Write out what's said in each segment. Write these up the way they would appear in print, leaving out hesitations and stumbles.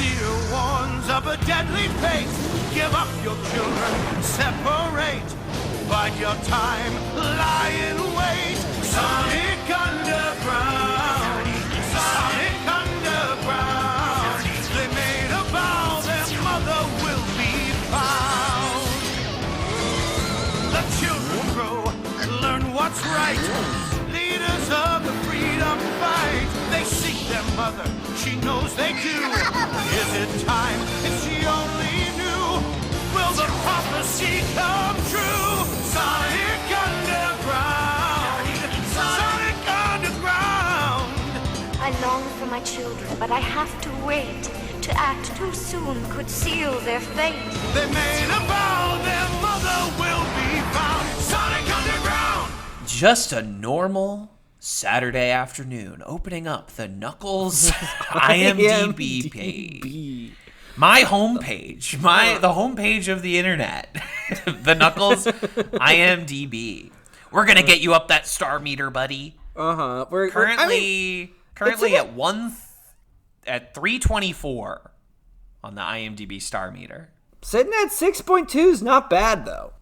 Fear warns of a deadly fate. Give up your children, separate. Bide your time, lie in wait. Sonic Underground. Sonic Underground. They made a vow their mother will be found. The children grow, learn what's right. Leaders of the freedom fight. They seek their mother, she knows they do. Is it time if she only knew? Will the prophecy come true? Sonic Underground. Sonic Underground. I long for my children, but I have to wait. To act too soon could seal their fate. They made a vow their mother will be found. Sonic Underground. Just a normal Saturday afternoon, opening up the Knuckles IMDb page. My homepage, the homepage of the internet, the Knuckles IMDb. We're gonna get you up that star meter, buddy. We're Currently at 324 on the IMDb star meter. Sitting at 6.2 is not bad though.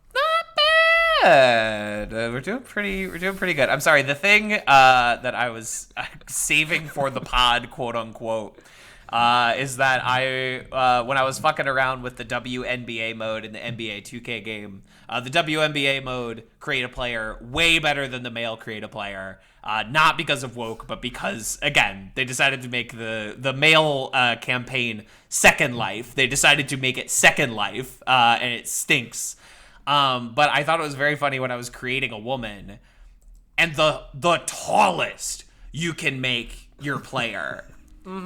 We're doing pretty good. I'm sorry. The thing that I was saving for the pod, quote unquote, is that I when I was fucking around with the WNBA mode in the NBA 2K game, the WNBA mode create a player way better than the male create a player. Not because of woke, but because, again, they decided to make the male campaign Second Life. They decided to make it Second Life, and it stinks. But I thought it was very funny when I was creating a woman, and the tallest you can make your player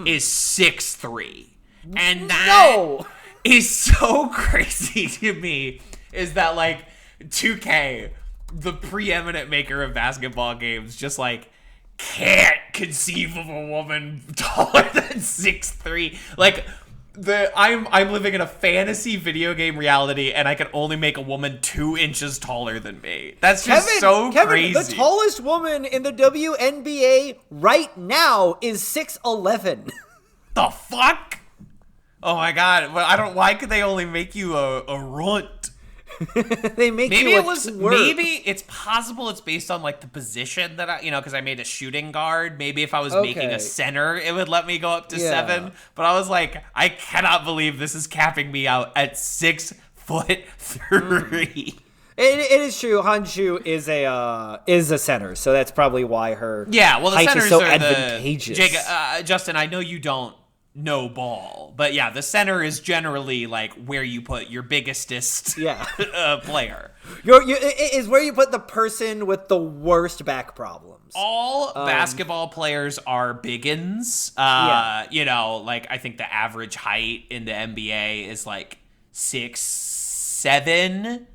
is 6'3", and that is so crazy to me. Is that like 2K, the preeminent maker of basketball games, just like can't conceive of a woman taller than 6'3", like. I'm living in a fantasy video game reality, and I can only make a woman 2 inches taller than me. That's just Kevin, crazy. The tallest woman in the WNBA right now is 6'11". The fuck? Oh my god! Well, why could they only make you a runt? They make Maybe you it was. Maybe it's possible it's based on like the position that because I made a shooting guard. Maybe if I was making a center, it would let me go up to 7. But I was like, I cannot believe this is capping me out at 6'3". It is true. Honshu is a center, so that's probably why her the height centers is so are advantageous. Justin, I know you don't know ball, but yeah, the center is generally like where you put your biggestest player. It is where you put the person with the worst back problems. All basketball players are biggins. Like I think the average height in the NBA is like 6'7".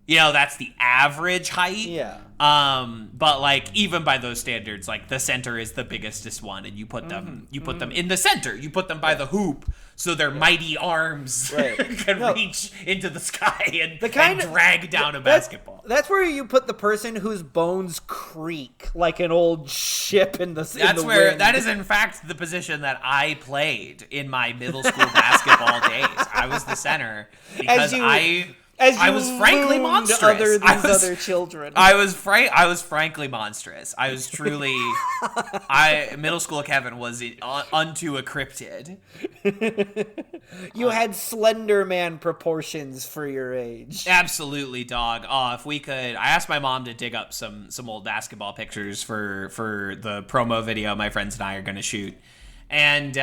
That's the average height. Yeah. But like even by those standards, like the center is the biggestest one, and you put them in the center. You put them by the hoop, so their mighty arms can reach into the sky and drag down a basketball. That's where you put the person whose bones creak like an old ship in the wind. That is in fact the position that I played in my middle school basketball days. I was the center because I was frankly monstrous. Other children. I was frankly monstrous. I was truly. Middle school Kevin was unto a cryptid. You had Slender Man proportions for your age. Absolutely, dog. Oh, if we could, I asked my mom to dig up some old basketball pictures for the promo video my friends and I are going to shoot, and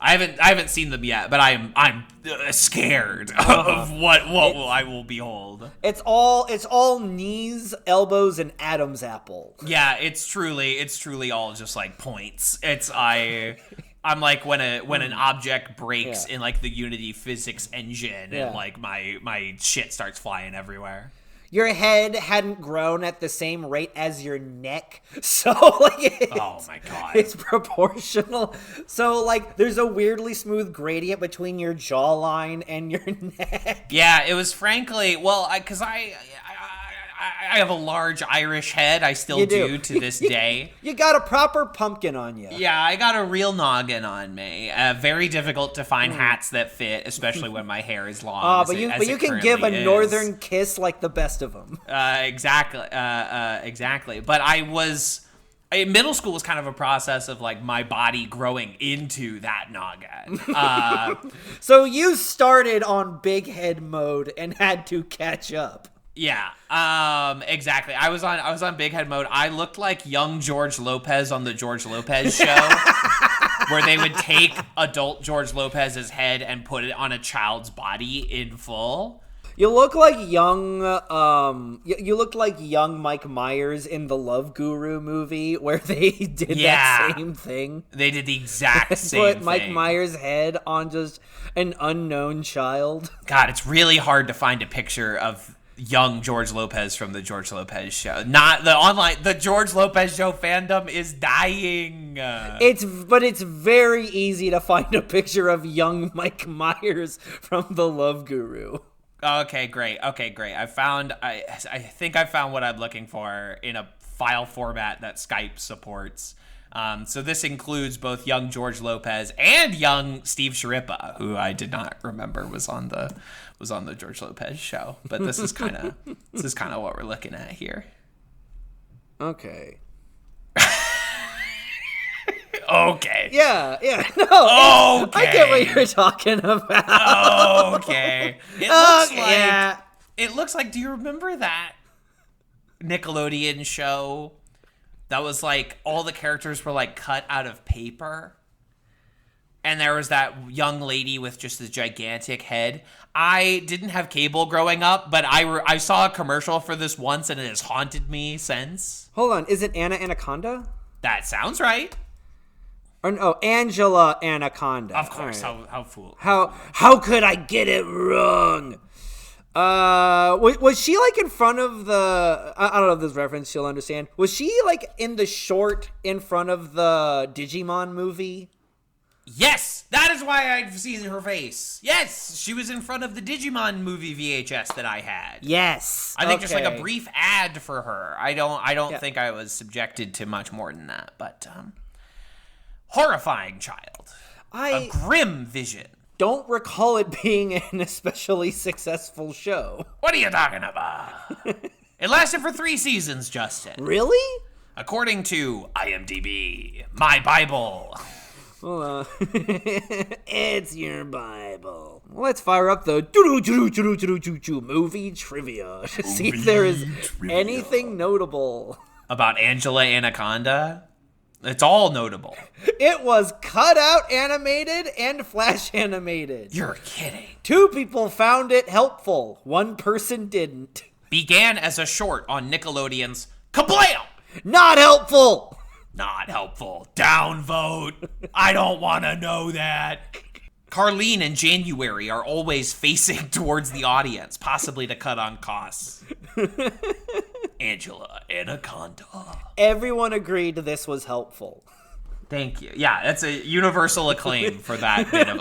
I haven't seen them yet, but I'm scared of what I will behold. It's all knees, elbows, and Adam's apple. Yeah, it's truly all just like points. I'm like when an object breaks in like the Unity physics engine and like my shit starts flying everywhere. Your head hadn't grown at the same rate as your neck, so like oh my god, it's proportional. So like there's a weirdly smooth gradient between your jawline and your neck. Yeah, it was frankly because I I have a large Irish head. I still do to this day. You got a proper pumpkin on you. Yeah, I got a real noggin on me. Very difficult to find hats that fit, especially when my hair is long. But you can give a northern kiss like the best of them. Exactly. But middle school was kind of a process of like my body growing into that noggin. So you started on big head mode and had to catch up. Yeah, exactly. I was on big head mode. I looked like young George Lopez on the George Lopez show, where they would take adult George Lopez's head and put it on a child's body in full. You look like young, you look like young Mike Myers in the Love Guru movie where they did that same thing. They did the exact same thing. Put Mike Myers' head on just an unknown child. God, it's really hard to find a picture of young George Lopez from the George Lopez show. Not the George Lopez show fandom is dying. It's very easy to find a picture of young Mike Myers from the Love Guru. Okay, great. I think I found what I'm looking for in a file format that Skype supports. So this includes both young George Lopez and young Steve Sharippa, who I did not remember was on the George Lopez show. But this is kind of what we're looking at here. Okay. Okay. Yeah. No. Okay. I get what you're talking about. Okay. It looks like. Do you remember that Nickelodeon show that was like all the characters were like cut out of paper, and there was that young lady with just this gigantic head? I didn't have cable growing up, but I saw a commercial for this once, and it has haunted me since. Hold on, is it Anna Anaconda? That sounds right. Or no, Angela Anaconda. Of course. Right. How fool. How could I get it wrong? Was she like in front of the? I don't know if this reference she'll understand. Was she like in the short in front of the Digimon movie? Yes, that is why I've seen her face. Yes, she was in front of the Digimon movie VHS that I had. Yes, I think just like a brief ad for her. I don't think I was subjected to much more than that, but horrifying child. A grim vision. Don't recall it being an especially successful show. What are you talking about? It lasted for 3 seasons, Justin. Really? According to IMDb, my Bible. Hold on. It's your Bible. Let's fire up the movie trivia to see if there is anything notable. About Angela Anaconda? It's all notable. It was cut out animated and flash animated. You're kidding. 2 people found it helpful. 1 person didn't. Began as a short on Nickelodeon's Kablam! Not helpful! Not helpful. Downvote. I don't want to know that. Carlene and January are always facing towards the audience, possibly to cut on costs. Angela Anaconda. Everyone agreed this was helpful. Thank you. Yeah, that's a universal acclaim for that bit of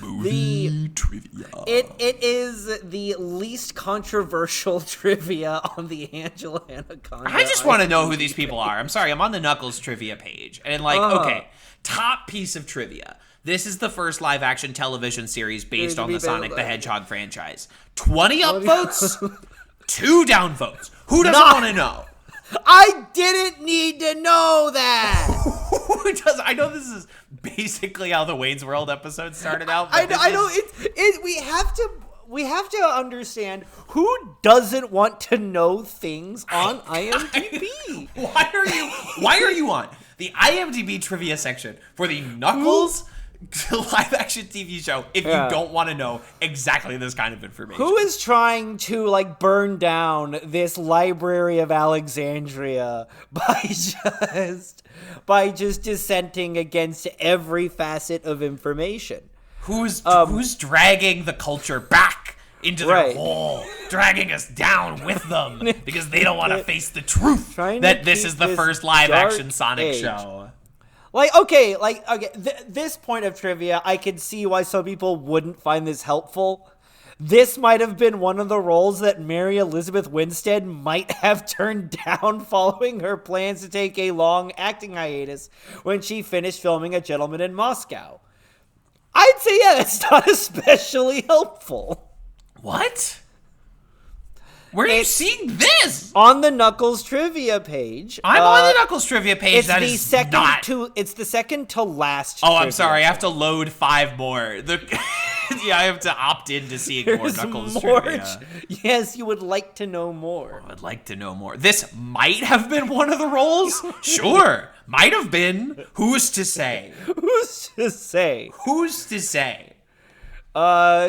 movie trivia. It is the least controversial trivia on the Angela Anaconda. I just want to know who these people are. I'm sorry, I'm on the Knuckles trivia page. And okay, top piece of trivia. This is the first live-action television series based on the Sonic the Hedgehog franchise. 20 upvotes, 2 downvotes. Who doesn't want to know? I didn't need to know that. Who does? I know this is basically how the Wayne's World episode started out. I know. We have to understand who doesn't want to know things on IMDb. Why are you on the IMDb trivia section for the Knuckles live action TV show if you don't want to know exactly this kind of information? Who is trying to like burn down this Library of Alexandria by just dissenting against every facet of information? Who's dragging the culture back into their hole, dragging us down with them because they don't want to face the truth that this is the first live action Sonic show. This point of trivia, I can see why some people wouldn't find this helpful. this might have been one of the roles that Mary Elizabeth Winstead might have turned down following her plans to take a long acting hiatus when she finished filming A Gentleman in Moscow. I'd say, yeah, that's not especially helpful. What? Where are you seeing this? On the Knuckles trivia page. I'm on the Knuckles trivia page. It's That the is second not. it's the second to last. Oh, I'm trivia sorry. I have page. to load 5 more. Yeah, I have to opt in to seeing more There's Knuckles more trivia. Yes, you would like to know more. I would like to know more. This might have been one of the roles. Sure, might have been. Who's to say? Who's to say? Who's to say?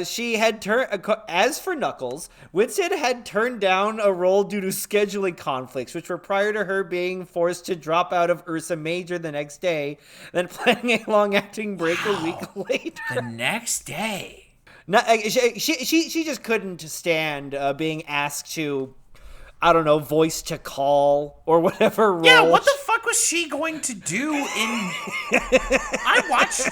She had turned. As for Knuckles, Winstead had turned down a role due to scheduling conflicts, which were prior to her being forced to drop out of Ursa Major the next day, then planning a long acting break a week later. The next day. No, she just couldn't stand being asked to, I don't know, voice to call or whatever role. Yeah, what the fuck was she going to do in... I watched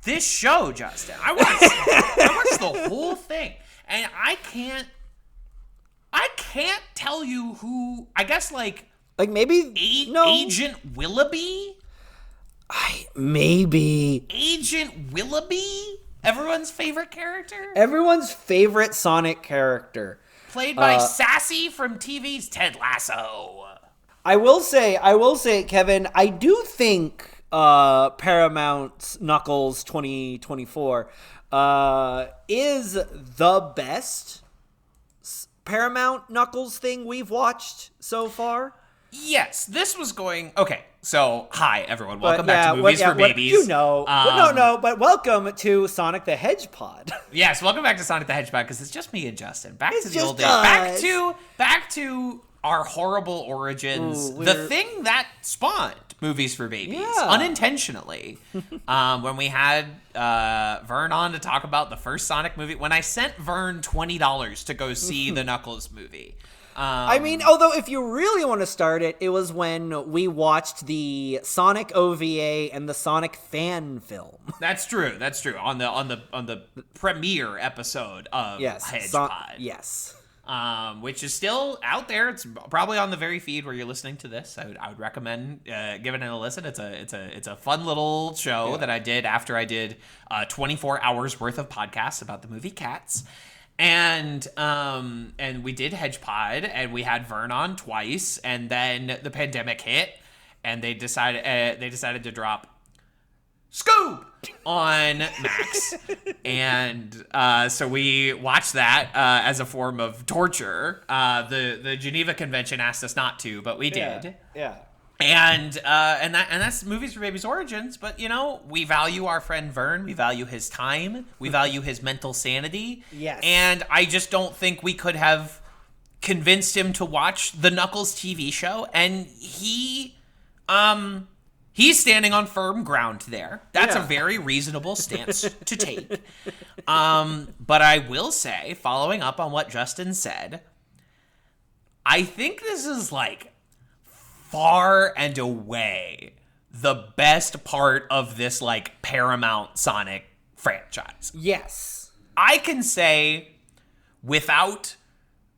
this show, Justin. I watched the whole thing. And I can't tell you who... I guess, like maybe... Agent Willoughby? Maybe. Agent Willoughby? Everyone's favorite character? Everyone's favorite Sonic character. Played by Sassy from TV's Ted Lasso. I will say, Kevin, I do think Paramount's Knuckles 2024 is the best Paramount Knuckles thing we've watched so far. Yes, this was going... Okay, so, hi, everyone. Welcome back to Movies for Babies. But welcome to Sonic the Hedgehog. Yes, welcome back to Sonic the Hedgehog, because it's just me and Justin. Back to the just old days. Back to our horrible origins. Ooh, the thing that spawned Movies for Babies, unintentionally. When we had Vern on to talk about the first Sonic movie. When I sent Vern $20 to go see the Knuckles movie. I mean, although if you really want to start it, it was when we watched the Sonic OVA and the Sonic fan film. That's true. On the premiere episode of Hedgepod. Yes. Which is still out there. It's probably on the very feed where you're listening to this. I would recommend giving it a listen. It's a fun little show that I did after I did 24 hours worth of podcasts about the movie Cats. And we did Hedgepod, and we had Vern on twice, and then the pandemic hit, and they decided to drop Scoob on Max, and so we watched that as a form of torture. The Geneva Convention asked us not to, but we did. Yeah. And that's Movies for Babies Origins, but we value our friend Vern, we value his time, we value his mental sanity. Yes. And I just don't think we could have convinced him to watch the Knuckles TV show, and he's standing on firm ground there. That's a very reasonable stance to take. But I will say, following up on what Justin said, I think this is far and away the best part of this Paramount Sonic franchise. Yes. I can say without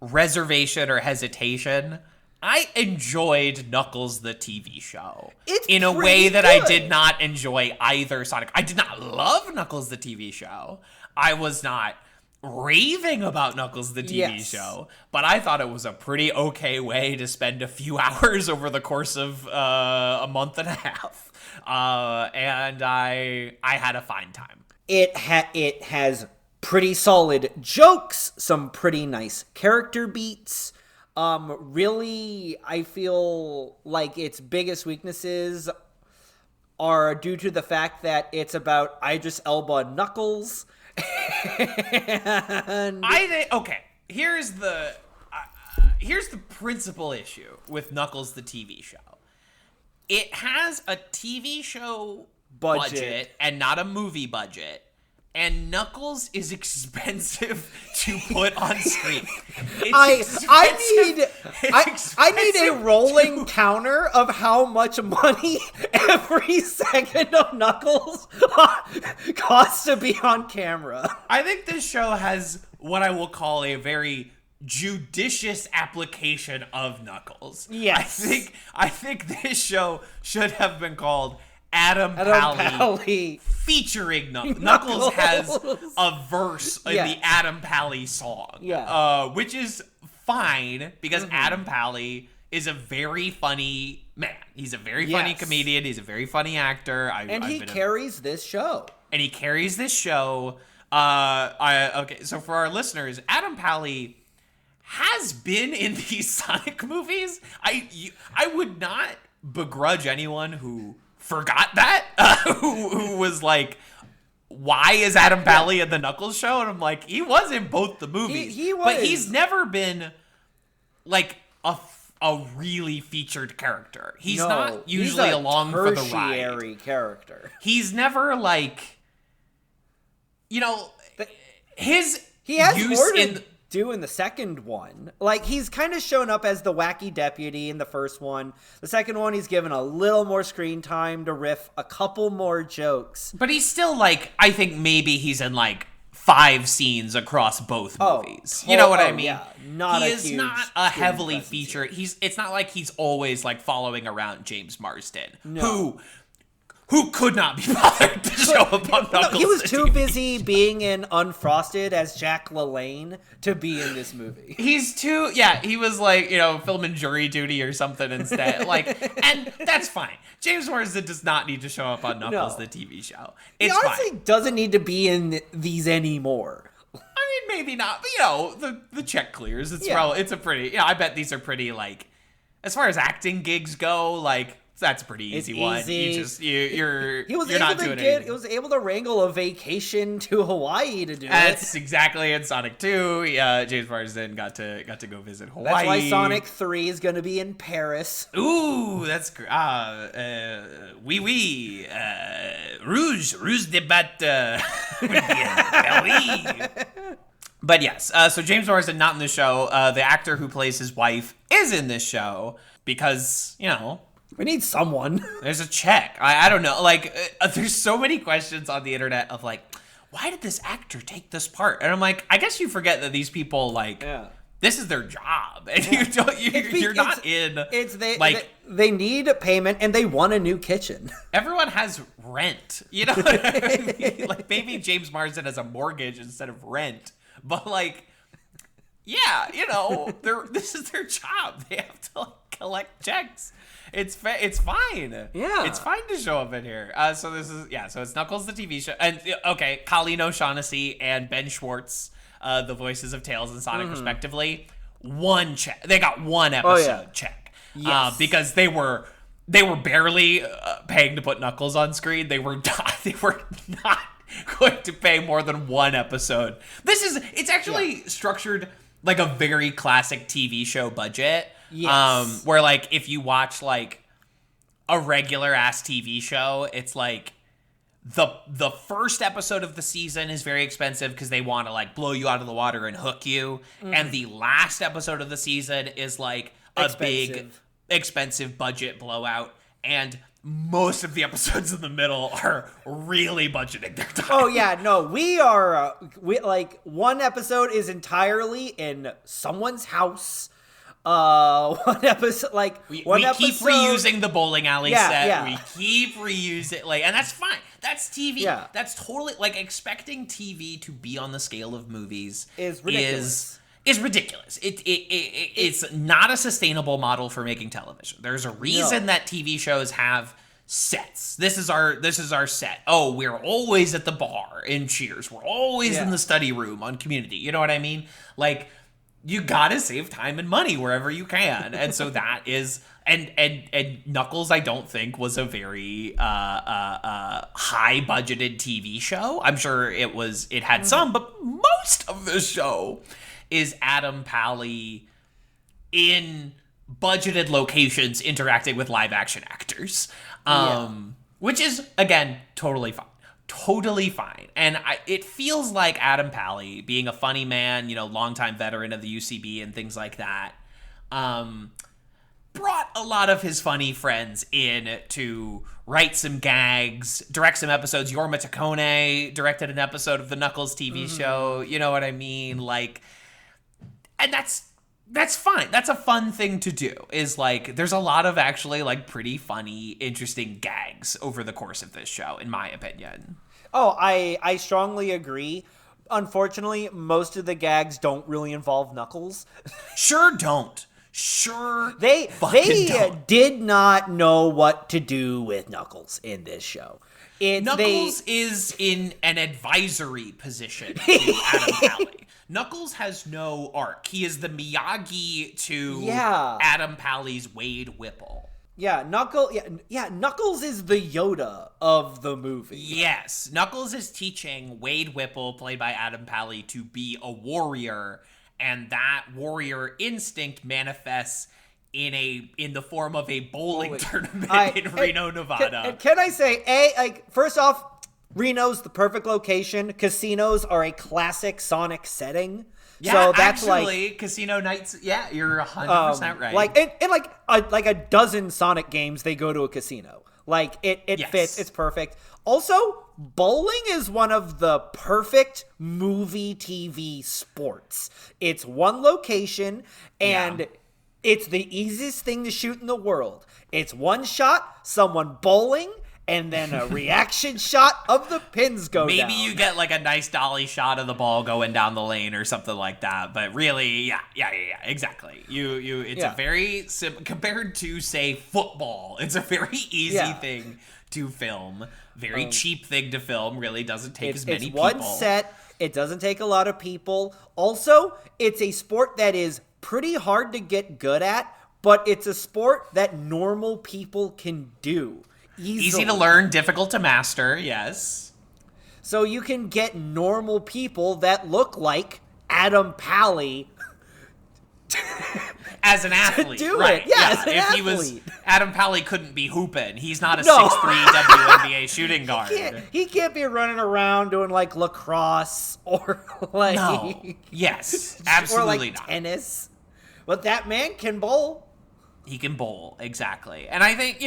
reservation or hesitation, I enjoyed Knuckles the TV show in a way that I did not enjoy either Sonic. I did not love Knuckles the TV show. I was not raving about Knuckles the TV show, but I thought it was a pretty okay way to spend a few hours over the course of a month and a half, and I had a fine time. It has pretty solid jokes, some pretty nice character beats. Really, I feel like its biggest weaknesses are due to the fact that it's about Idris Elba and Knuckles. And here's the principal issue with Knuckles the TV show. It has a TV show budget and not a movie budget, and Knuckles is expensive to put on screen. I need a rolling counter of how much money every second of Knuckles costs to be on camera. I think this show has what I will call a very judicious application of Knuckles. Yes. I think this show should have been called Adam Adam Pally Pally. featuring Knuckles. Knuckles has a verse in the Adam Pally song. Yeah. Which is fine because Adam Pally is a very funny man. He's a very funny comedian. He's a very funny actor. He carries this show. And he carries this show. Okay, so for our listeners, Adam Pally has been in these Sonic movies. I would not begrudge anyone who forgot that, who was like, why is Adam Pally in the Knuckles show? And I'm like, he was in both the movies. He was. But he's never been like a really featured character. He's not usually along for the ride. Tertiary character. He's never like, you know, He has more to do in the second one. Like, he's kind of shown up as the wacky deputy in the first one. The second one, he's given a little more screen time to riff a couple more jokes. But he's still like, I think maybe he's in like 5 scenes across both movies. You know what I mean? Yeah, he is not a heavily featured. It's not like he's always like following around James Marsden, who could not be bothered to show up on Knuckles. He was too busy being in Unfrosted as Jack LaLanne to be in this movie. He was like, you know, filming Jury Duty or something instead. Like, and that's fine. James Marsden does not need to show up on Knuckles, the TV show. He honestly doesn't need to be in these anymore. I mean, maybe not, but you know, the check clears. It's a pretty, I bet these are pretty, like, as far as acting gigs go, like, that's a pretty easy one. You're not doing anything. He was able to wrangle a vacation to Hawaii to do it. That's exactly in Sonic 2. James Marsden got to go visit Hawaii. That's why Sonic 3 is going to be in Paris. Ooh, that's great. Rouge de Bat. But yes, so James Marsden not in the show. The actor who plays his wife is in this show because, you know, we need someone. There's a check. I don't know. Like, there's so many questions on the internet of like, why did this actor take this part? And I'm like, I guess you forget that these people like, this is their job, and you're not in. They need payment, and they want a new kitchen. Everyone has rent. You know what I mean? Like, maybe James Marsden has a mortgage instead of rent, but like, yeah, you know, this is their job. They have to like, collect checks. It's fine. Yeah. It's fine to show up in here. So it's Knuckles the TV show. And, okay, Colleen O'Shaughnessy and Ben Schwartz, the voices of Tails and Sonic, respectively, one check. They got one episode check. Yes. Because they were barely paying to put Knuckles on screen. They were not going to pay more than one episode. It's actually structured like a very classic TV show budget. Yes. Where like if you watch like a regular ass TV show, it's like the first episode of the season is very expensive because they want to like blow you out of the water and hook you, and the last episode of the season is like a big expensive budget blowout, and most of the episodes in the middle are really budgeting their time. Oh yeah, no, we like one episode is entirely in someone's house. One episode, like we keep reusing the bowling alley set. Yeah. We keep reusing, like, and that's fine. That's TV. Yeah. That's totally like expecting TV to be on the scale of movies is ridiculous. Is ridiculous. It's not a sustainable model for making television. There's a reason that TV shows have sets. This is our set. Oh, we're always at the bar in Cheers. We're always in the study room on Community. You know what I mean? Like, you gotta save time and money wherever you can, and so that is and Knuckles, I don't think was a very high budgeted TV show. I'm sure it had some, but most of the show is Adam Pally in budgeted locations interacting with live action actors, which is again totally fine. Totally fine. And it feels like Adam Pally, being a funny man, you know, longtime veteran of the UCB and things like that, brought a lot of his funny friends in to write some gags, direct some episodes. Yorma Takone directed an episode of the Knuckles TV show. You know what I mean? Like, and that's fine. That's a fun thing to do, is like, there's a lot of actually like pretty funny, interesting gags over the course of this show, in my opinion. Oh, I strongly agree. Unfortunately, most of the gags don't really involve Knuckles. Sure don't. Sure They fucking don't. did not know what to do with Knuckles in this show. Knuckles is in an advisory position to Adam Pally. Knuckles has no arc. He is the Miyagi to Adam Pally's Wade Whipple. Yeah, Knuckles is the Yoda of the movie. Yes, Knuckles is teaching Wade Whipple, played by Adam Pally, to be a warrior, and that warrior instinct manifests in the form of a bowling tournament in Reno, Nevada. Can I say, first off, Reno's the perfect location. Casinos are a classic Sonic setting. Yeah, so that's actually, Casino Nights. Yeah, you're 100% right. Like a dozen Sonic games, they go to a casino. Like it fits. It's perfect. Also, bowling is one of the perfect movie TV sports. It's one location, and it's the easiest thing to shoot in the world. It's one shot, someone bowling, and then a reaction shot of the pins go down. Maybe you get like a nice dolly shot of the ball going down the lane or something like that. But really, yeah, exactly. It's a very compared to, say, football. It's a very easy thing to film. Very cheap thing to film. Really doesn't take as many people. It's one set. It doesn't take a lot of people. Also, it's a sport that is pretty hard to get good at, but it's a sport that normal people can do. Easy to learn, difficult to master, yes. So you can get normal people that look like Adam Pally as an athlete. Do right. it. Yeah, as an if athlete. He was Adam Pally couldn't be hooping. He's not a 6'3" WNBA shooting guard. He can't be running around doing like lacrosse or like Yes, absolutely or like not. Tennis. But that man can bowl. He can bowl, exactly. And I think,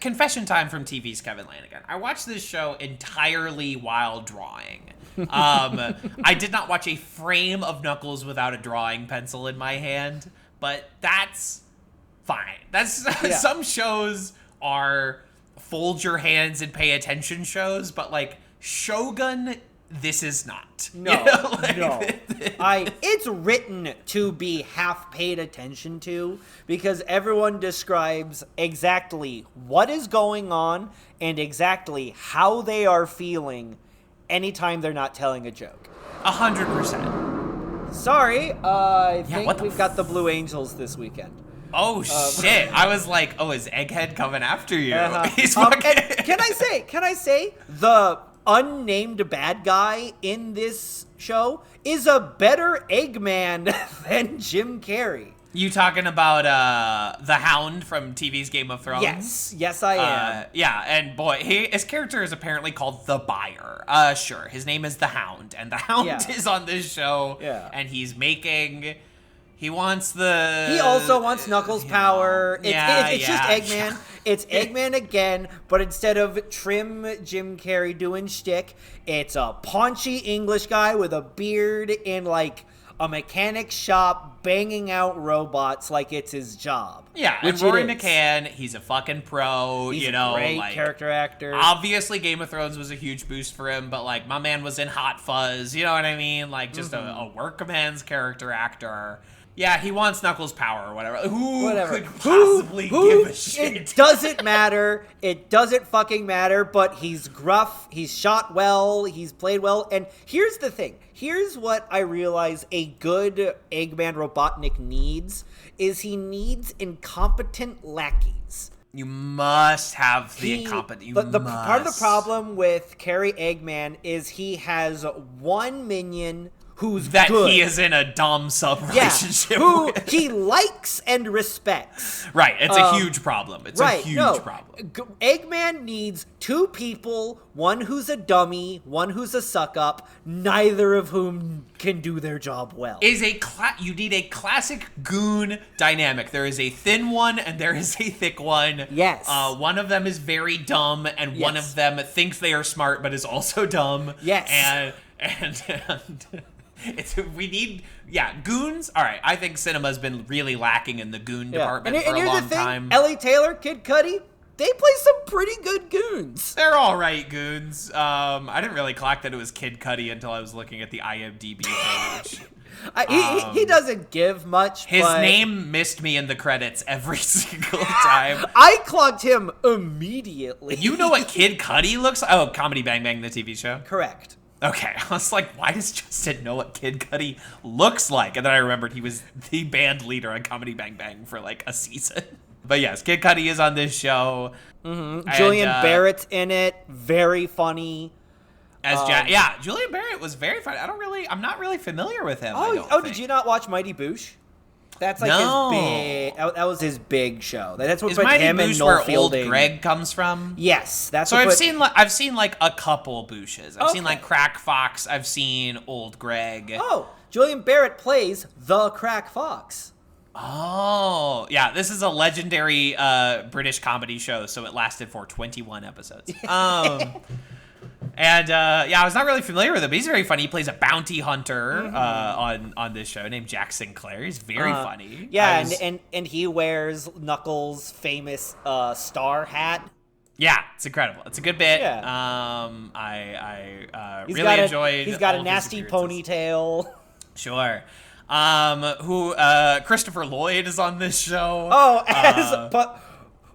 confession time from TV's Kevin Lanigan. I watched this show entirely while drawing. I did not watch a frame of Knuckles without a drawing pencil in my hand, but that's fine. Some shows are fold your hands and pay attention shows, but like Shogun, this is not. No, no. It's written to be half paid attention to, because everyone describes exactly what is going on and exactly how they are feeling anytime they're not telling a joke. 100%. Sorry, I think we've got the Blue Angels this weekend. Oh, shit. I was like, is Egghead coming after you? He's and can I say, the unnamed bad guy in this show is a better Eggman than Jim Carrey. You talking about the Hound from TV's Game of Thrones? Yes, I am. Yeah, and boy, his character is apparently called the Buyer. Sure, his name is the Hound, and the Hound is on this show. Yeah, and he's making. He also wants Knuckles' power. It's just Eggman. It's Eggman again, but instead of trim Jim Carrey doing shtick, it's a paunchy English guy with a beard in like a mechanic shop banging out robots like it's his job. Yeah, and Rory McCann, he's a fucking pro. He's a great character actor. Obviously, Game of Thrones was a huge boost for him, but like my man was in Hot Fuzz. You know what I mean? Like just a workman's character actor. Yeah, he wants Knuckles' power or whatever. Who could possibly give a shit? It doesn't matter. It doesn't fucking matter, but he's gruff, he's shot well, he's played well, and here's the thing. Here's what I realize a good Eggman Robotnik needs, is he needs incompetent lackeys. You must have the incompetent. Part of the problem with Carrie Eggman is he has one minion who's that good. he is in a dom sub Yeah, relationship who with. he likes and respects. Right, it's a huge problem. It's a huge problem. Eggman needs two people, one who's a dummy, one who's a suck-up, neither of whom can do their job well. You need a classic goon dynamic. There is a thin one and there is a thick one. Yes. One of them is very dumb and one Yes. of them thinks they are smart but is also dumb. Yes. And we need goons. All right, I think cinema's been really lacking in the goon department for a here's long the thing, time. Ellie Taylor, Kid Cudi, they play some pretty good goons. They're all right goons. I didn't really clock that it was Kid Cudi until I was looking at the IMDb page. He doesn't give much. His but name missed me in the credits every single time. I clocked him immediately. You know what Kid Cudi looks like? Oh, Comedy Bang Bang, the TV show? Correct. Okay, I was like, why does Justin know what Kid Cudi looks like? And then I remembered he was the band leader on Comedy Bang Bang for like a season. But yes, Kid Cudi is on this show. Mm-hmm. Julian Barrett's in it. Very funny. Julian Barrett was very funny. I'm not really familiar with him. Did you not watch Mighty Boosh? That's like No. his big. That was his big show. That's what Is put Mighty him and Boosh Noel where Fielding. Old Greg comes from? Yes, that's So what I've seen like a couple Booshes. I've seen Okay. like Crack Fox. I've seen Old Greg. Oh, Julian Barrett plays the Crack Fox. Oh, yeah. This is a legendary British comedy show, so it lasted for 21 episodes. I was not really familiar with him, but he's very funny. He plays a bounty hunter on this show named Jack Sinclair. He's very funny. Yeah, and he wears Knuckles' famous star hat. Yeah, it's incredible. It's a good bit. Yeah. I He's really enjoyed. He's got all a of his nasty appearances. ponytail. Sure. Christopher Lloyd is on this show. Oh, as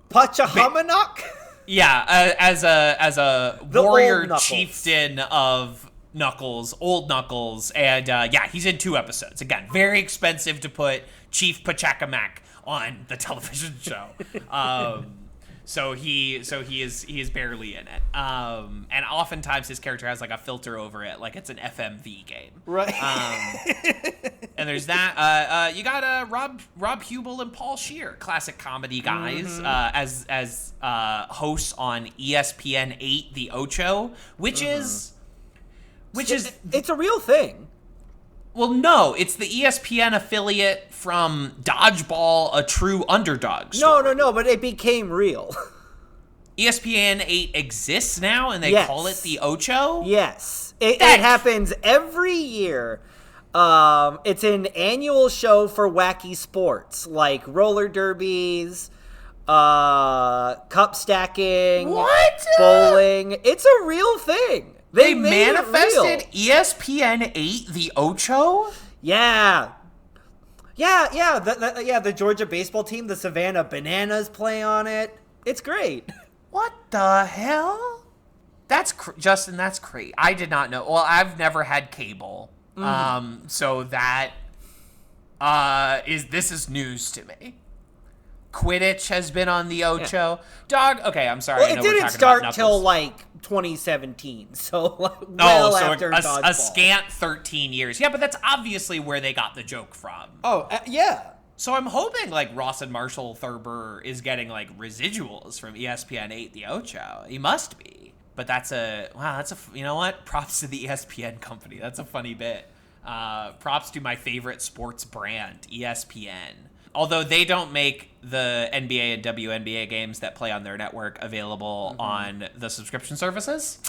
Pachahamanak? Yeah, as a The warrior old Knuckles. chieftain of Knuckles, old Knuckles, and he's in 2 episodes. Again, very expensive to put Chief Pachacamac on the television show. So he is barely in it. And oftentimes his character has like a filter over it, like it's an FMV game. Right. And there's that. You got Rob Hubel and Paul Scheer, classic comedy guys, as hosts on ESPN 8, The Ocho, which is It's a real thing. well, no, it's the ESPN affiliate from Dodgeball, a true underdog. Story. No, but it became real. ESPN 8 exists now, and they Yes. call it The Ocho. Yes. It happens every year. It's an annual show for wacky sports like roller derbies, cup stacking, What? bowling. It's a real thing. They made it real. manifested ESPN 8, The Ocho? Yeah. The Georgia baseball team, the Savannah Bananas, play on it. It's great. What the hell? Justin, that's crazy. I did not know. Well, I've never had cable. So that this is news to me. Quidditch has been on the Ocho. Dog, okay, I'm sorry. Well, I it know we're didn't talking start about till Knuckles. like 2017, so well after a Dodgeball. scant 13 years. Yeah, but that's obviously where they got the joke from. Oh, yeah. So I'm hoping like Ross and Marshall Thurber is getting like residuals from ESPN 8 The Ocho. He must be. But you know what? Props to the ESPN company. That's a funny bit. Props to my favorite sports brand, ESPN. Although they don't make the NBA and WNBA games that play on their network available on the subscription services.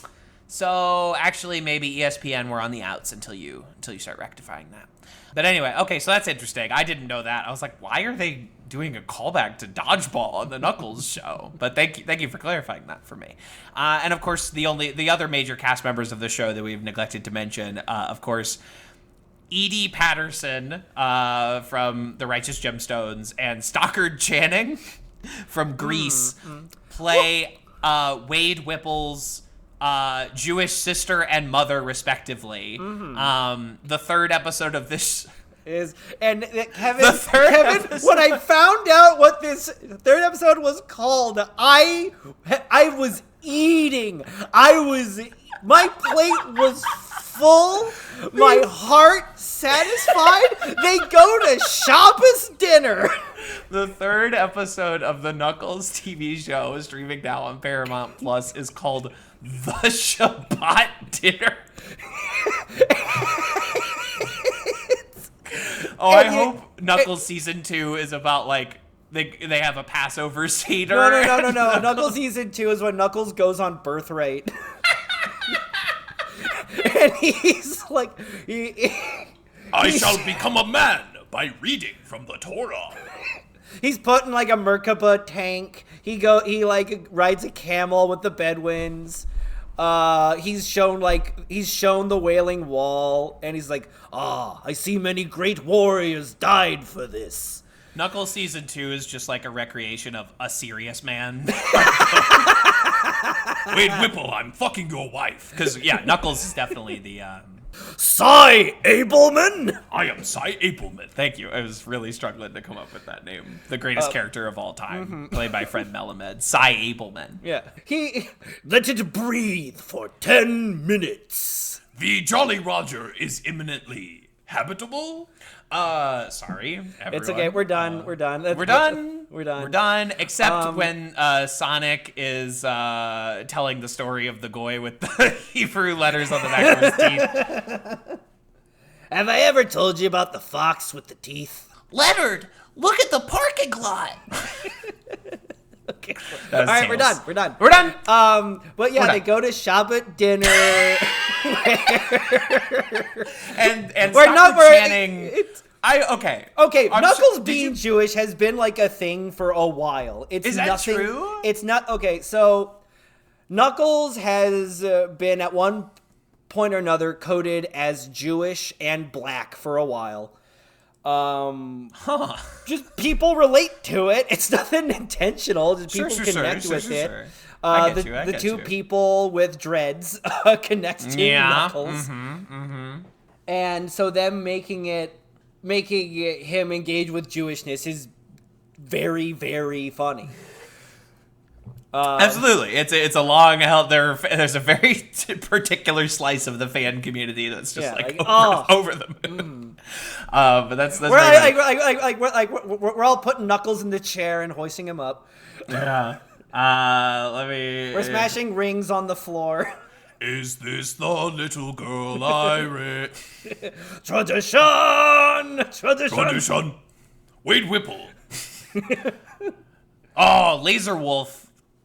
So actually maybe ESPN were on the outs until you start rectifying that. But anyway, okay, so that's interesting. I didn't know that. I was like, why are they doing a callback to Dodgeball on the Knuckles show? But thank you for clarifying that for me. And of course, the other major cast members of the show that we've neglected to mention, of course, Edie Patterson from The Righteous Gemstones and Stockard Channing from Grease play Wade Whipple's Jewish sister and mother, respectively. The third episode of this Kevin, episode. when I found out what this third episode was called, I was eating. My plate was full, my heart satisfied. They go to Shabbos dinner. The third episode of the Knuckles TV show, streaming now on Paramount Plus, is called The Shabbat Dinner. I hope Knuckles season 2 is about like they have a Passover Seder. No. Knuckles season 2 is when Knuckles goes on Birthright. And he's like, I shall become a man by reading from the Torah. he's put in like a Merkaba tank. He like rides a camel with the Bedouins. He's shown the Wailing Wall, and he's like, I see many great warriors died for this. Knuckles season 2 is just like a recreation of a serious man. Wade Whipple, I'm fucking your wife. Because yeah, Knuckles is definitely the. Cy Abelman. I am Cy Abelman. Thank you. I was really struggling to come up with that name. The greatest character of all time, played by Fred Melamed, Cy Abelman. Yeah. He let it breathe for 10 minutes. The Jolly Roger is imminently habitable. Sorry, everyone. It's okay. We're done. We're done. We're done. We're done. We're done. Except when Sonic is telling the story of the goy with the Hebrew letters on the back of his teeth. Have I ever told you about the fox with the teeth? Leonard, look at the parking lot. Okay. All right, we're done. We're done. We're done. But yeah, they go to Shabbat dinner. and We're not. Channing. Okay. Knuckles being Jewish has been like a thing for a while. Is that true? It's not okay. So Knuckles has been at one point or another coded as Jewish and black for a while. Just people relate to it. It's nothing intentional. Just people connect with it. The two people with dreads connect to Knuckles. And so them making him engage with Jewishness is very, very funny. Absolutely, it's a long held. There's a very particular slice of the fan community that's just over the moon. But that's we're we're all putting Knuckles in the chair and hoisting him up. Yeah. We're smashing rings on the floor. Is this the little girl I read? Tradition. Wade Whipple. Laser Wolf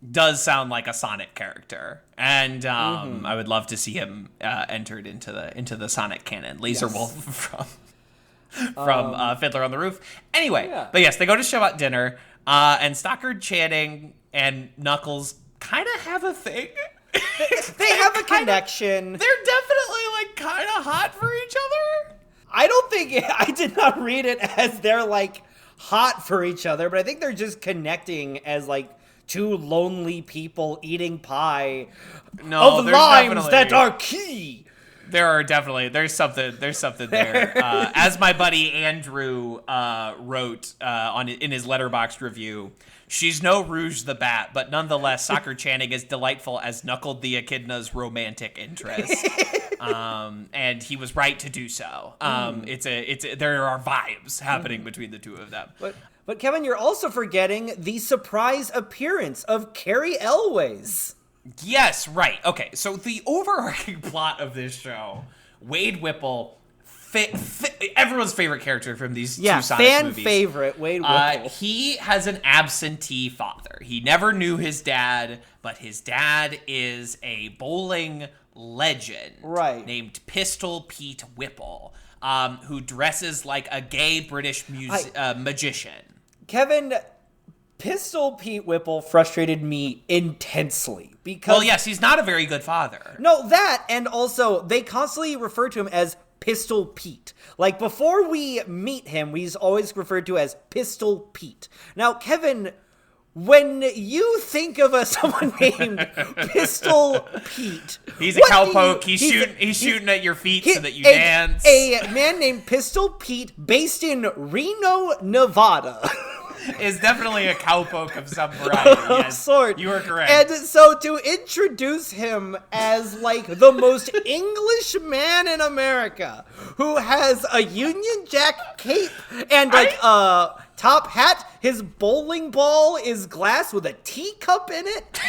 does sound like a Sonic character, and I would love to see him entered into the Sonic canon. Laser Wolf from Fiddler on the Roof. Anyway, but yes, they go to Shabbat dinner, and Stockard Channing and Knuckles kind of have a thing. They have a connection. They're definitely like kind of hot for each other. I did not read it as they're like hot for each other, but I think they're just connecting as like two lonely people eating pie of limes that are key. There's something there. As my buddy Andrew wrote in his Letterboxd review, she's no Rouge the Bat, but nonetheless, Stockard Channing is delightful as Knuckle the Echidna's romantic interest, and he was right to do so. There are vibes happening between the two of them. But Kevin, you're also forgetting the surprise appearance of Carrie Elways. Yes, right. Okay, so the overarching plot of this show, Wade Whipple, everyone's favorite character from these two Sonic movies. Favorite, Wade Whipple. He has an absentee father. He never knew his dad, but his dad is a bowling legend named Pistol Pete Whipple, who dresses like a gay British magician. Kevin, Pistol Pete Whipple frustrated me intensely because... Well, yes, he's not a very good father. No, that, and also, they constantly refer to him as Pistol Pete. Like, before we meet him, he's always referred to as Pistol Pete. Now, Kevin, when you think of someone named Pistol Pete... He's a cowpoke. He's shooting at your feet so that you dance. A man named Pistol Pete based in Reno, Nevada. is definitely a cowpoke of some variety. Yes, sort. you are correct. And so to introduce him as like the most English man in America, who has a Union Jack cape and like a top hat, his bowling ball is glass with a teacup in it.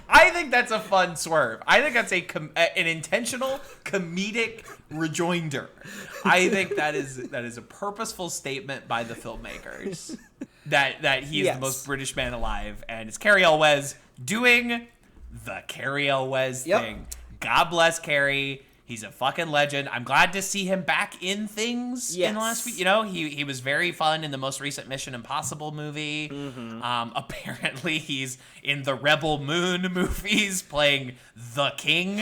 I think that's a fun swerve. I think that's an intentional comedic rejoinder. I think that is a purposeful statement by the filmmakers that he is the most British man alive, and it's Cary Elwes doing the Cary Elwes thing. God bless Cary. He's a fucking legend. I'm glad to see him back in things in the last week. You know, he was very fun in the most recent Mission Impossible movie. Apparently, he's in the Rebel Moon movies playing the King.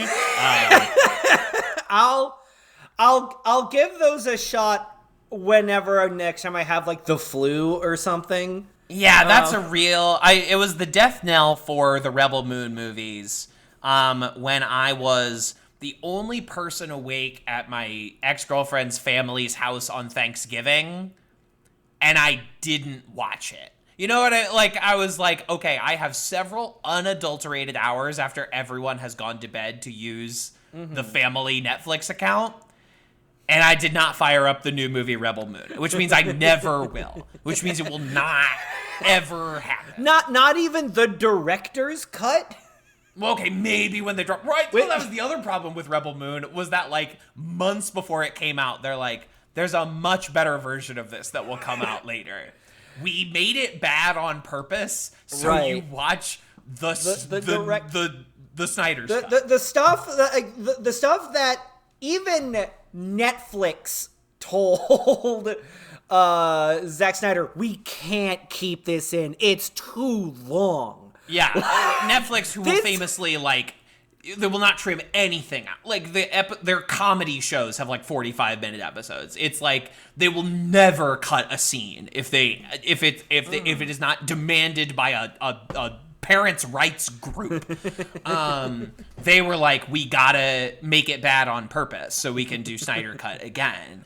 I'll give those a shot whenever next time I have like the flu or something. Yeah, that's a real. It was the death knell for the Rebel Moon movies. When I was the only person awake at my ex-girlfriend's family's house on Thanksgiving, and I didn't watch it. You know what I was like, okay, I have several unadulterated hours after everyone has gone to bed to use the family Netflix account, and I did not fire up the new movie Rebel Moon, which means I never will, which means it will not ever happen. Not even the director's cut? Well, okay, maybe when they drop. Right, well, that was the other problem with Rebel Moon, was that, like, months before it came out, they're like, there's a much better version of this that will come out later. We made it bad on purpose, so you watch the Snyder's cut. The stuff that even Netflix told Zack Snyder, we can't keep this in. It's too long. Yeah, Netflix, who will famously, like, they will not trim anything out. Like, their comedy shows have, like, 45-minute episodes. It's like, they will never cut a scene if it is not demanded by a parents' rights group. They were like, we gotta make it bad on purpose so we can do Snyder Cut again.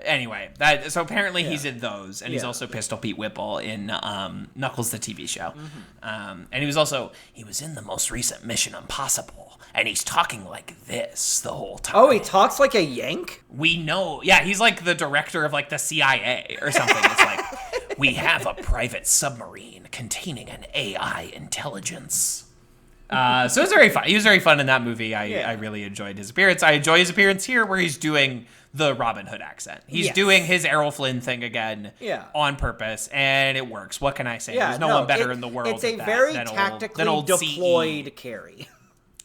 Anyway, so apparently he's in those, and he's also Pistol Pete Whipple in Knuckles the TV show. And he was in the most recent Mission Impossible, and he's talking like this the whole time. Oh, he talks like a Yank? We know. Yeah, he's like the director of like the CIA or something. It's like, we have a private submarine containing an AI intelligence. So it was very fun. He was very fun in that movie. I really enjoyed his appearance. I enjoy his appearance here where he's doing the Robin Hood accent. He's doing his Errol Flynn thing again on purpose, and it works. What can I say? There's no one better in the world. It's a very tactically deployed Cary.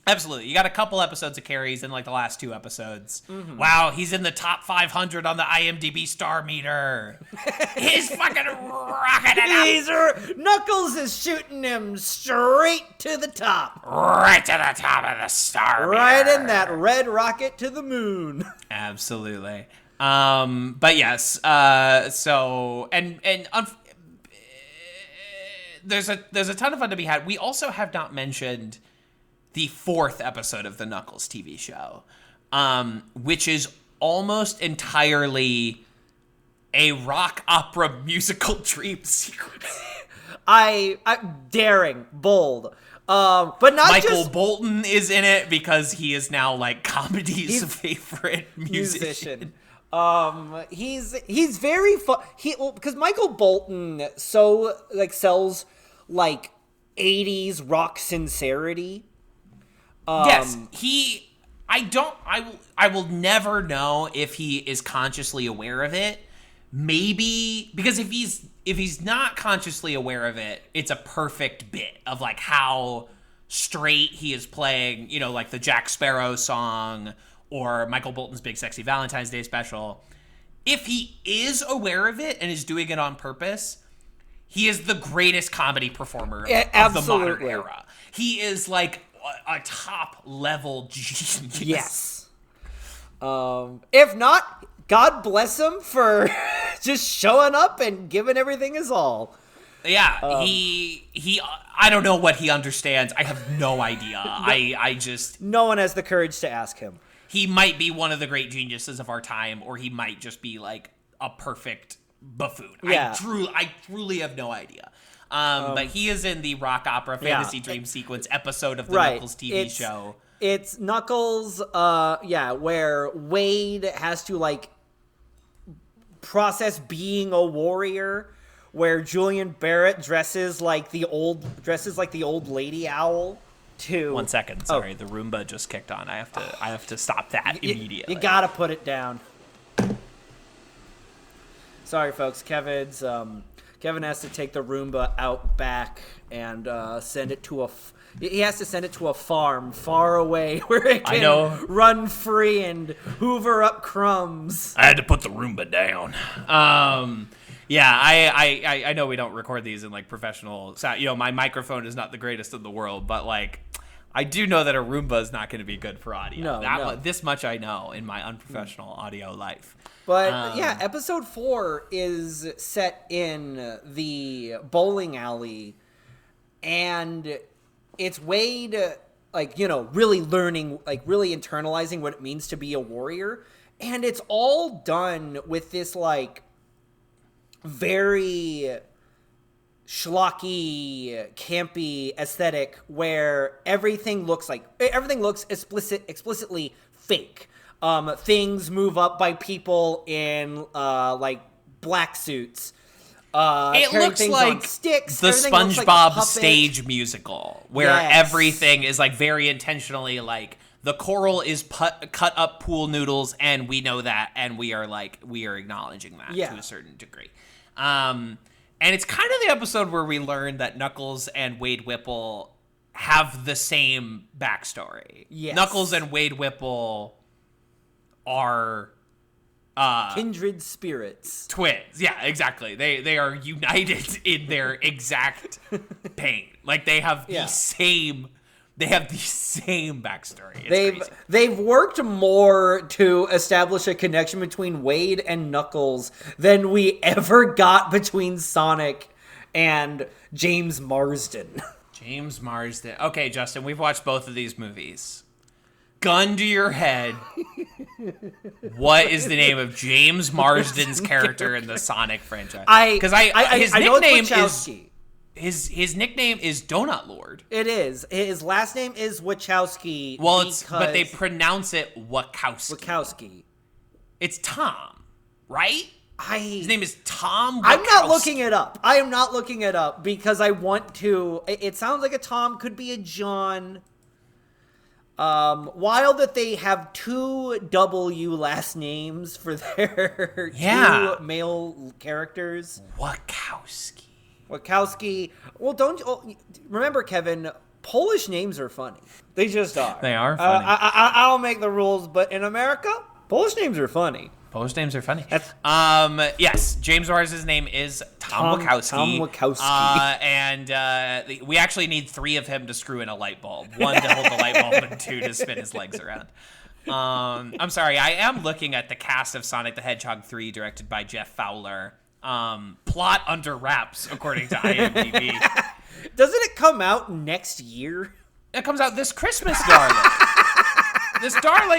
Absolutely. You got a couple episodes of Carrie's in like the last 2 episodes. Wow, he's in the top 500 on the IMDb star meter. He's fucking rocking it up. Knuckles is shooting him straight to the top. Right to the top of the star meter. Right in that red rocket to the moon. Absolutely. But yes, so there's a ton of fun to be had. We also have not mentioned the 4th episode of the Knuckles TV show, which is almost entirely a rock opera musical dream sequence. I daring, bold, but not Michael Bolton is in it because he is now like comedy's favorite musician. He's very fun. Because Michael Bolton sells like 80s rock sincerity. Yes, I will never know if he is consciously aware of it. Maybe because if he's not consciously aware of it, it's a perfect bit of like how straight he is playing, you know, like the Jack Sparrow song or Michael Bolton's Big Sexy Valentine's Day special. If he is aware of it and is doing it on purpose, he is the greatest comedy performer of the modern era. He is like a top level genius. Yes. If not, God bless him for just showing up and giving everything his all. Yeah, he I don't know what he understands. I have no idea. I just no one has the courage to ask him. he might be one of the great geniuses of our time, or he might just be like a perfect buffoon. Yeah. I truly have no idea. But he is in the rock opera Fantasy Dream Sequence episode of the Knuckles TV show. It's Knuckles, where Wade has to like process being a warrior, where Julian Barrett dresses like the old lady owl. To 1 second, sorry, the Roomba just kicked on. I have to stop that immediately. You gotta put it down. Sorry, folks. Kevin has to take the Roomba out back and send it to he has to send it to a farm far away where it can run free and hoover up crumbs. I had to put the Roomba down. I know we don't record these in like professional sound. You know, my microphone is not the greatest in the world, but like I do know that a Roomba is not going to be good for audio. No. This much I know in my unprofessional audio life. But episode 4 is set in the bowling alley, and it's Wade, really learning, really internalizing what it means to be a warrior. And it's all done with this, very schlocky, campy aesthetic where everything looks explicitly fake. Things move up by people in, black suits. It looks like sticks. the SpongeBob SpongeBob stage musical, where everything is very intentionally the coral is cut up pool noodles, and we know that, and we are acknowledging that to a certain degree. And it's kind of the episode where we learn that Knuckles and Wade Whipple have the same backstory. Yes. Knuckles and Wade Whipple are kindred spirits. Twins. Yeah, exactly. They are united in their exact pain. They have the same backstory. It's crazy. They've worked more to establish a connection between Wade and Knuckles than we ever got between Sonic and James Marsden. James Marsden. Okay, Justin, we've watched both of these movies. Gun to your head. What is the name of James Marsden's character in the Sonic franchise? His nickname is his nickname is Donut Lord. It is. His last name is Wachowski. But they pronounce it Wachowski. It's Tom, right? His name is Tom Wachowski. I'm not looking it up. I am not looking it up because I want to. It sounds like a Tom, could be a John. Wild that they have two W last names for their two male characters. Wachowski. Well, remember, Kevin, Polish names are funny. They just are. They are funny. I don't make the rules, but in America, Polish names are funny. Polish names are funny. Yes, James Marsden's name is Tom Wachowski. Tom Wachowski. And we actually need 3 of him to screw in a light bulb. 1 to hold the light bulb and 2 to spin his legs around. I'm sorry, I am looking at the cast of Sonic the Hedgehog 3, directed by Jeff Fowler. Plot under wraps, according to IMDb. Doesn't it come out next year? It comes out this Christmas, darling.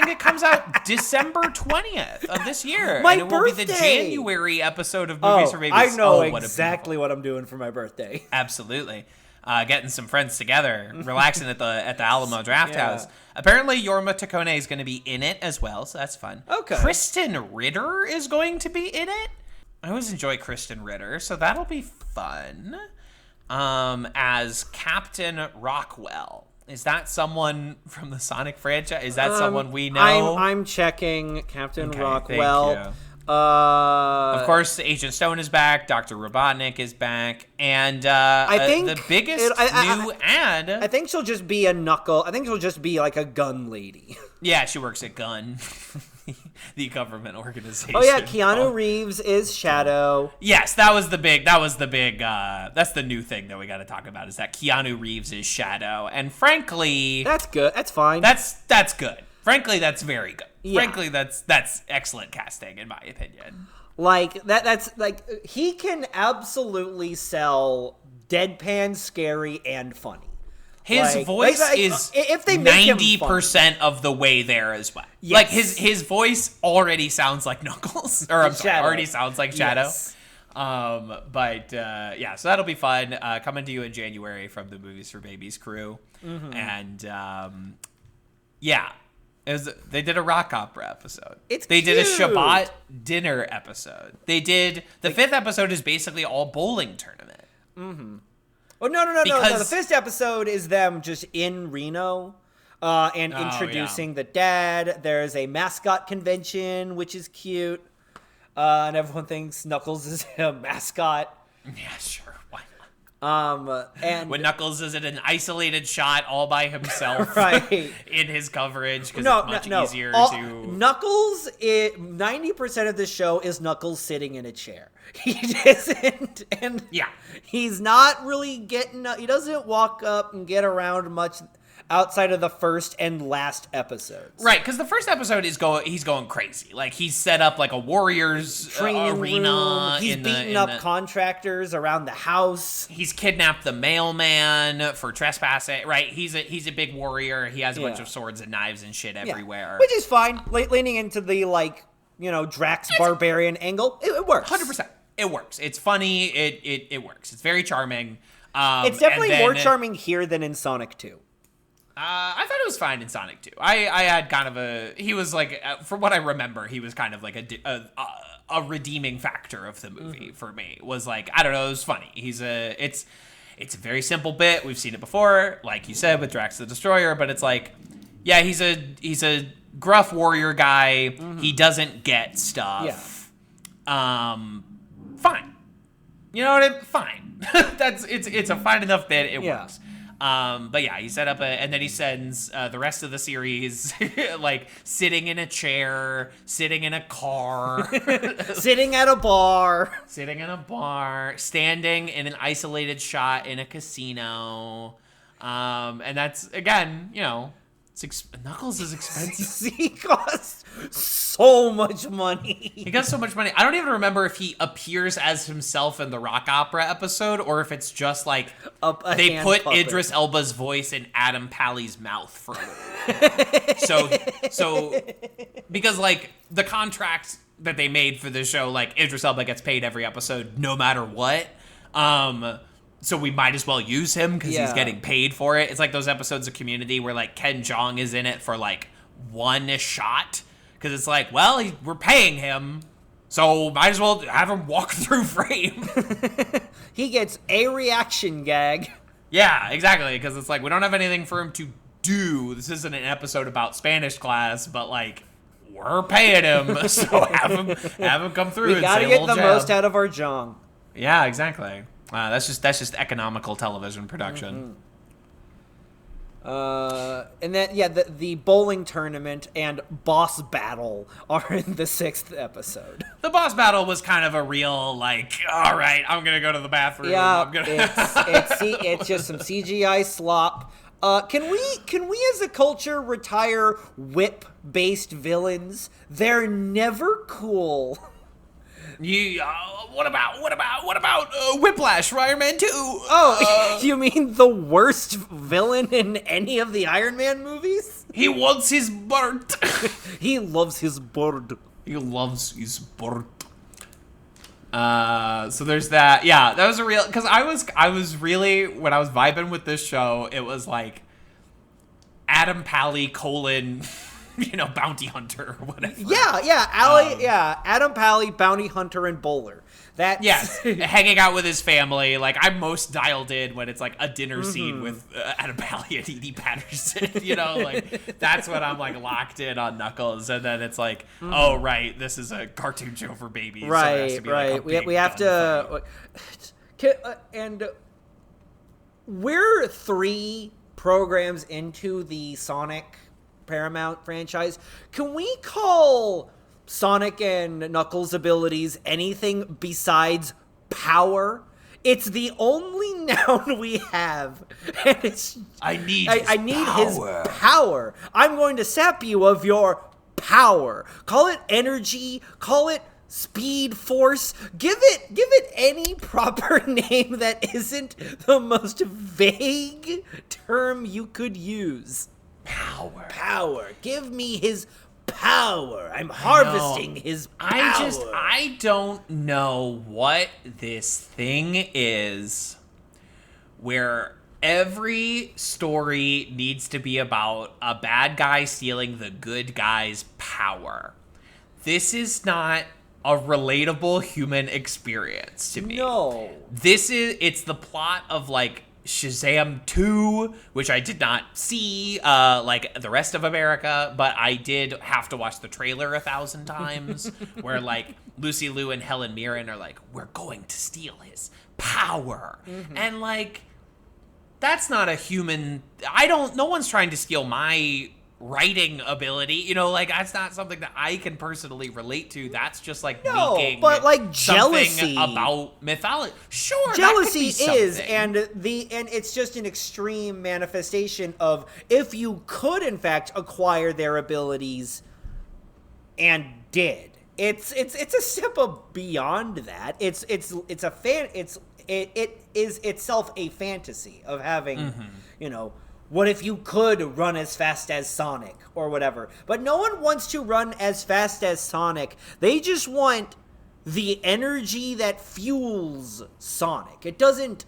It comes out December 20th of this year. My and it birthday. will be the January episode of Movies for Babies. I know exactly what I'm doing for my birthday. Absolutely. Getting some friends together, relaxing at the Alamo Draft House. Apparently, Yorma Takone is going to be in it as well, so that's fun. Okay. Kristen Ritter is going to be in it. I always enjoy Kristen Ritter, so that'll be fun. As Captain Rockwell. Is that someone from the Sonic franchise? Is that someone we know? I'm checking Captain Rockwell. Thank you. Of course, Agent Stone is back. Dr. Robotnik is back, and I think the biggest new ad. I think she'll just be a knuckle. I think she'll just be like a gun lady. Yeah, she works at Gun, the government organization. Oh yeah, Keanu Reeves is Shadow. Yes, that was the big. That's the new thing that we got to talk about is that Keanu Reeves is Shadow, and frankly, that's good. That's fine. That's good. Frankly, that's very good. Yeah. Frankly, that's excellent casting in my opinion. That's he can absolutely sell deadpan, scary, and funny. His voice is if they make him 90% of the way there as well. Yes. Like his voice already sounds like Knuckles, or I'm sorry, Shadow. already sounds like Shadow. Yes. Yeah, so that'll be fun. Coming to you in January from the Movies for Babies crew, and yeah, they did a rock opera episode. They did a Shabbat dinner episode. They did the fifth episode is basically all bowling tournament. Oh no! Because- The fifth episode is them just in Reno, and introducing the dad. There's a mascot convention, which is cute, and everyone thinks Knuckles is a mascot. Yeah, sure. Why not? And When Knuckles is in an isolated shot all by himself, Right. in his coverage, because it's much easier to. Knuckles. 90% of the show is Knuckles sitting in a chair. He doesn't, and Yeah. he's not really getting. He doesn't walk up and get around much outside of the first and last episodes. Right, because the first episode he's going crazy. Like he's set up like a Warriors Training arena. room. He's beating up contractors around the house. He's kidnapped the mailman for trespassing. Right, he's a big warrior. He has a bunch Yeah. of swords and knives and shit everywhere. Which is fine. Leaning into the Drax barbarian angle, it works. 100%. It works. It's funny. It works. It's very charming. It's definitely and more then- charming here than in Sonic 2. I thought it was fine in Sonic 2. I had kind of he was like, from what I remember, he was kind of like a redeeming factor of the movie for me. Was like, I don't know, it was funny. It's a very simple bit. We've seen it before, like you said, with Drax the Destroyer, but it's like, yeah, he's a gruff warrior guy. He doesn't get stuff. Fine. You know what I mean? Fine. It's a fine enough bit. It works. But yeah, he set up and then he sends the rest of the series like sitting in a chair, sitting in a car, Sitting at a bar. standing in an isolated shot in a casino. And that's, again, Knuckles is expensive. He costs so much money. He got so much money. I don't even remember if he appears as himself in the rock opera episode or if it's just like A they hand put puppet. Idris Elba's voice in Adam Pally's mouth for a little bit. So because like the contract that they made for this show, like Idris Elba gets paid every episode no matter what. So we might as well use him because he's getting paid for it. It's like those episodes of Community where like Ken Jeong is in it for like one shot. Because it's like, well, we're paying him, so might as well have him walk through frame. He gets a reaction gag. Yeah, exactly. Because it's like, we don't have anything for him to do. This isn't an episode about Spanish class, but like, we're paying him, so have him come through. We and gotta say a get little the jab. most out of our Jong. Yeah, exactly. That's just economical television production. And then, the bowling tournament and boss battle are in the 6th episode. The boss battle was kind of a real like, all right, I'm gonna go to the bathroom. Yeah, I'm gonna... it's just some CGI slop. Can we as a culture retire whip-based villains? They're never cool. What about Whiplash, Iron Man 2? Oh, you mean the worst villain in any of the Iron Man movies? He wants his bird. He loves his bird. He loves his bird. So there's that. Yeah, that was a real, because I was really, when I was vibing with this show, it was like Adam Pally : bounty hunter or whatever. Adam Pally, bounty hunter, and bowler. That's Yes, hanging out with his family. Like, I'm most dialed in when it's like a dinner scene with Adam Pally and Edie Patterson. Like that's when I'm like locked in on Knuckles. And then it's like, oh right, this is a cartoon show for babies. So there has to be, like, a big we have gun to, and we're 3 programs into the Sonic Paramount franchise. Can we call Sonic and Knuckles' abilities anything besides power? It's the only noun we have. And I need his power. I'm going to sap you of your power. Call it energy, call it Speed Force. Give it any proper name that isn't the most vague term you could use. Power. Give me his power. I'm harvesting his power. I don't know what this thing is where every story needs to be about a bad guy stealing the good guy's power. This is not a relatable human experience to me. No. It's the plot of like Shazam 2, which I did not see like the rest of America, but I did have to watch the trailer 1,000 times where like Lucy Liu and Helen Mirren are like, we're going to steal his power. And like, that's not a human. No one's trying to steal my writing ability, you know, like that's not something that I can personally relate to. That's just like making but like jealousy about mythology. Sure, jealousy that could be is, something. and it's just an extreme manifestation of if you could in fact acquire their abilities and did. It's a step beyond that. It is itself a fantasy of having, you know, what if you could run as fast as Sonic or whatever? But no one wants to run as fast as Sonic. They just want the energy that fuels Sonic. It doesn't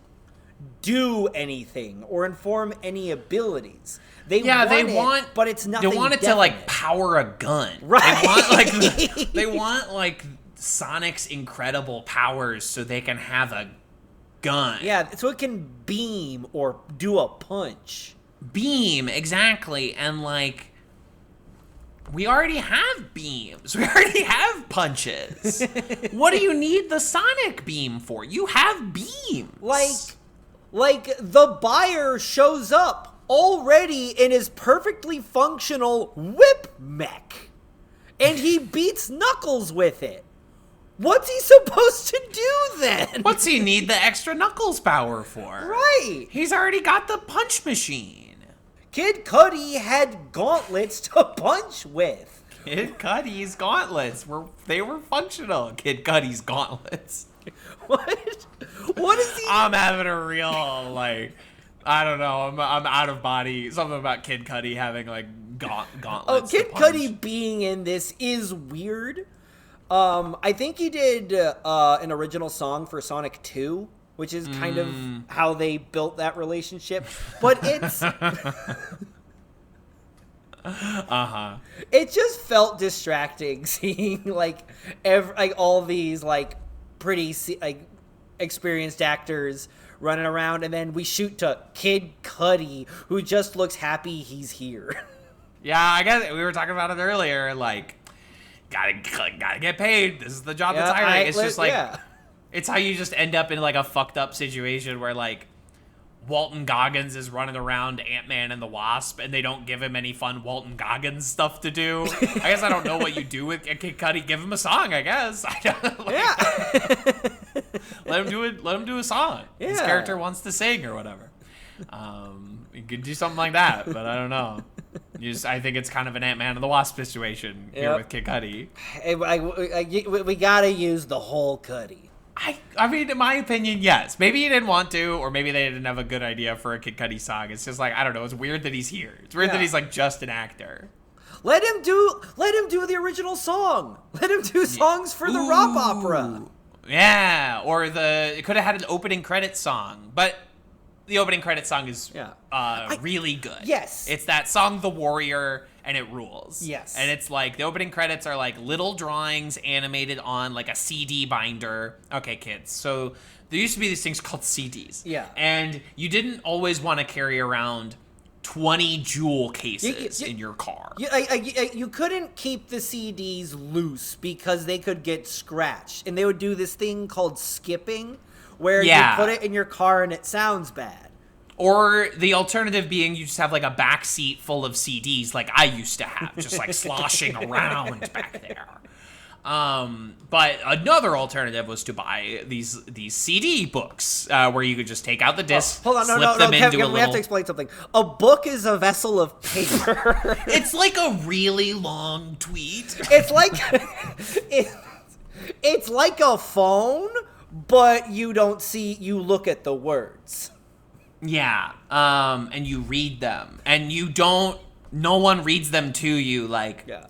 do anything or inform any abilities. But it's nothing. They want it definite. to like power a gun. Right. They want like Sonic's incredible powers so they can have a gun. Yeah, so it can beam or do a punch. Beam, exactly. And like, we already have beams. We already have punches. What do you need the Sonic beam for? You have beams. Like the buyer shows up already in his perfectly functional whip mech, and he beats Knuckles with it. What's he supposed to do then? What's he need the extra Knuckles power for? Right. He's already got the punch machine. Kid Cudi had gauntlets to punch with. Kid Cudi's gauntlets were functional. Kid Cudi's gauntlets. What? What is he? I'm having a real like, I don't know. I'm out of body. Something about Kid Cudi having like gauntlets. Oh, Kid Cudi being in this is weird. I think he did an original song for Sonic 2, which is kind of how they built that relationship. But it's it just felt distracting seeing like all these like pretty like experienced actors running around, and then we shoot to Kid Cudi, who just looks happy he's here. Yeah, I guess we were talking about it earlier. Like, gotta get paid. This is the job that's hiring. It's just like, it's how you just end up in like a fucked up situation where like Walton Goggins is running around Ant-Man and the Wasp, and they don't give him any fun Walton Goggins stuff to do. I guess I don't know what you do with Kid Cudi. Give him a song, I guess. Let him do it. Let him do a song. Yeah. His character wants to sing or whatever. You could do something like that, but I don't know. I think it's kind of an Ant-Man and the Wasp situation here with Kid Cudi. We gotta use the whole Cudi. I mean, in my opinion, yes. Maybe he didn't want to, or maybe they didn't have a good idea for a Kid Cudi song. It's just like, I don't know. It's weird that he's here. It's weird that he's like just an actor. Let him do the original song. Let him do songs for the rock opera. Yeah, or it could have had an opening credits song, but the opening credits song is really good. Yes. It's that song, The Warrior, and it rules. Yes. And it's like, the opening credits are like little drawings animated on like a CD binder. Okay, kids. So there used to be these things called CDs. Yeah. And you didn't always want to carry around 20 jewel cases in your car. You couldn't keep the CDs loose because they could get scratched. And they would do this thing called skipping, where you put it in your car and it sounds bad. Or the alternative being you just have like a back seat full of CDs like I used to have, just like sloshing around back there. But another alternative was to buy these CD books where you could just take out the disc, hold on, slip them into Kevin, we have to explain something. A book is a vessel of paper. It's like a really long tweet. It's like It's like a phone, but you don't see. You look at the words. Yeah. And you read them, and you don't. No one reads them to you. Like, Yeah.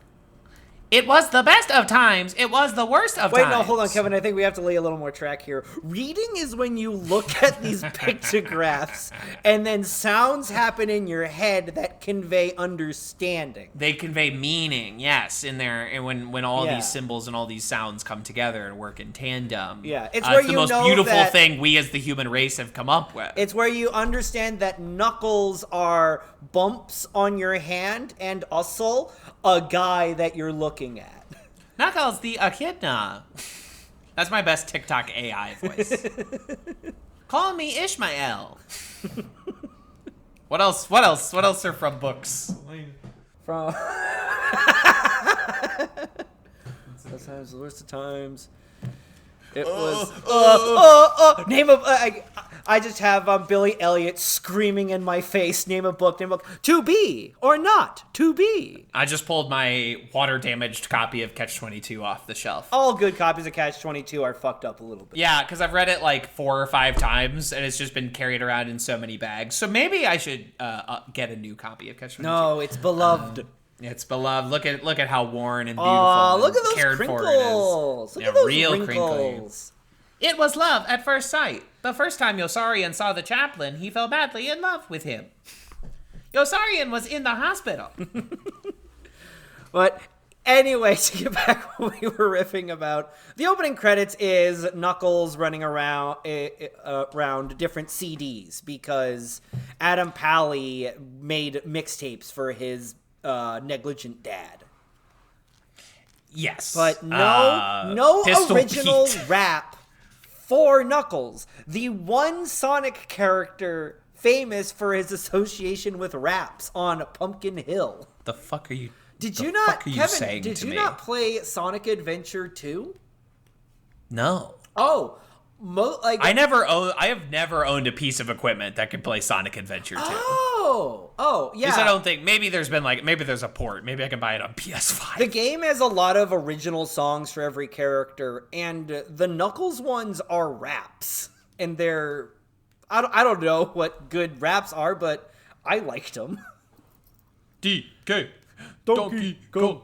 it was the best of times. It was the worst of Wait, times. no, hold on, Kevin. I think we have to lay a little more track here. Reading is when you look at these pictographs and then sounds happen in your head that convey understanding. They convey meaning, yes, in there, and when all Yeah. these symbols and all these sounds come together and work in tandem. Yeah, it's where the you most know beautiful that- thing we as the human race have come up with. It's where you understand that knuckles are bumps on your hand and also a guy that you're looking at. Knuckles the Echidna. That's my best TikTok AI voice. Call me Ishmael. What else? What else? What else are from books? From sometimes the worst of times. It was name of I just have Billy Elliot screaming in my face. Name a book. Name a book. To be or not to be. I just pulled my water damaged copy of Catch 22 off the shelf. All good copies of Catch 22 are fucked up a little bit. Yeah, because I've read it like 4 or 5 times, and it's just been carried around in so many bags. So maybe I should get a new copy of Catch 22. No, it's beloved. It's beloved. Look at how worn and beautiful. Oh, look and at those cared crinkles. for it is. Look Yeah, at those real crinkly. wrinkles. It was love at first sight. The first time Yosarian saw the chaplain, he fell madly in love with him. Yosarian was in the hospital. But anyway, to get back what we were riffing about, the opening credits is Knuckles running around around different CDs because Adam Pally made mixtapes for his negligent dad. Yes. But no Pistol original Pete. rap for Knuckles, the one Sonic character famous for his association with raps on Pumpkin Hill. The fuck are you? Did the you not, fuck are you Kevin? saying Did to you me? not play Sonic Adventure 2? No. Oh, I have never owned a piece of equipment that could play Sonic Adventure 2. Oh, yeah. Because I don't think maybe there's a port. Maybe I can buy it on PS5. The game has a lot of original songs for every character, and the Knuckles ones are raps, and they're I don't know what good raps are, but I liked them. DK Donkey Kong.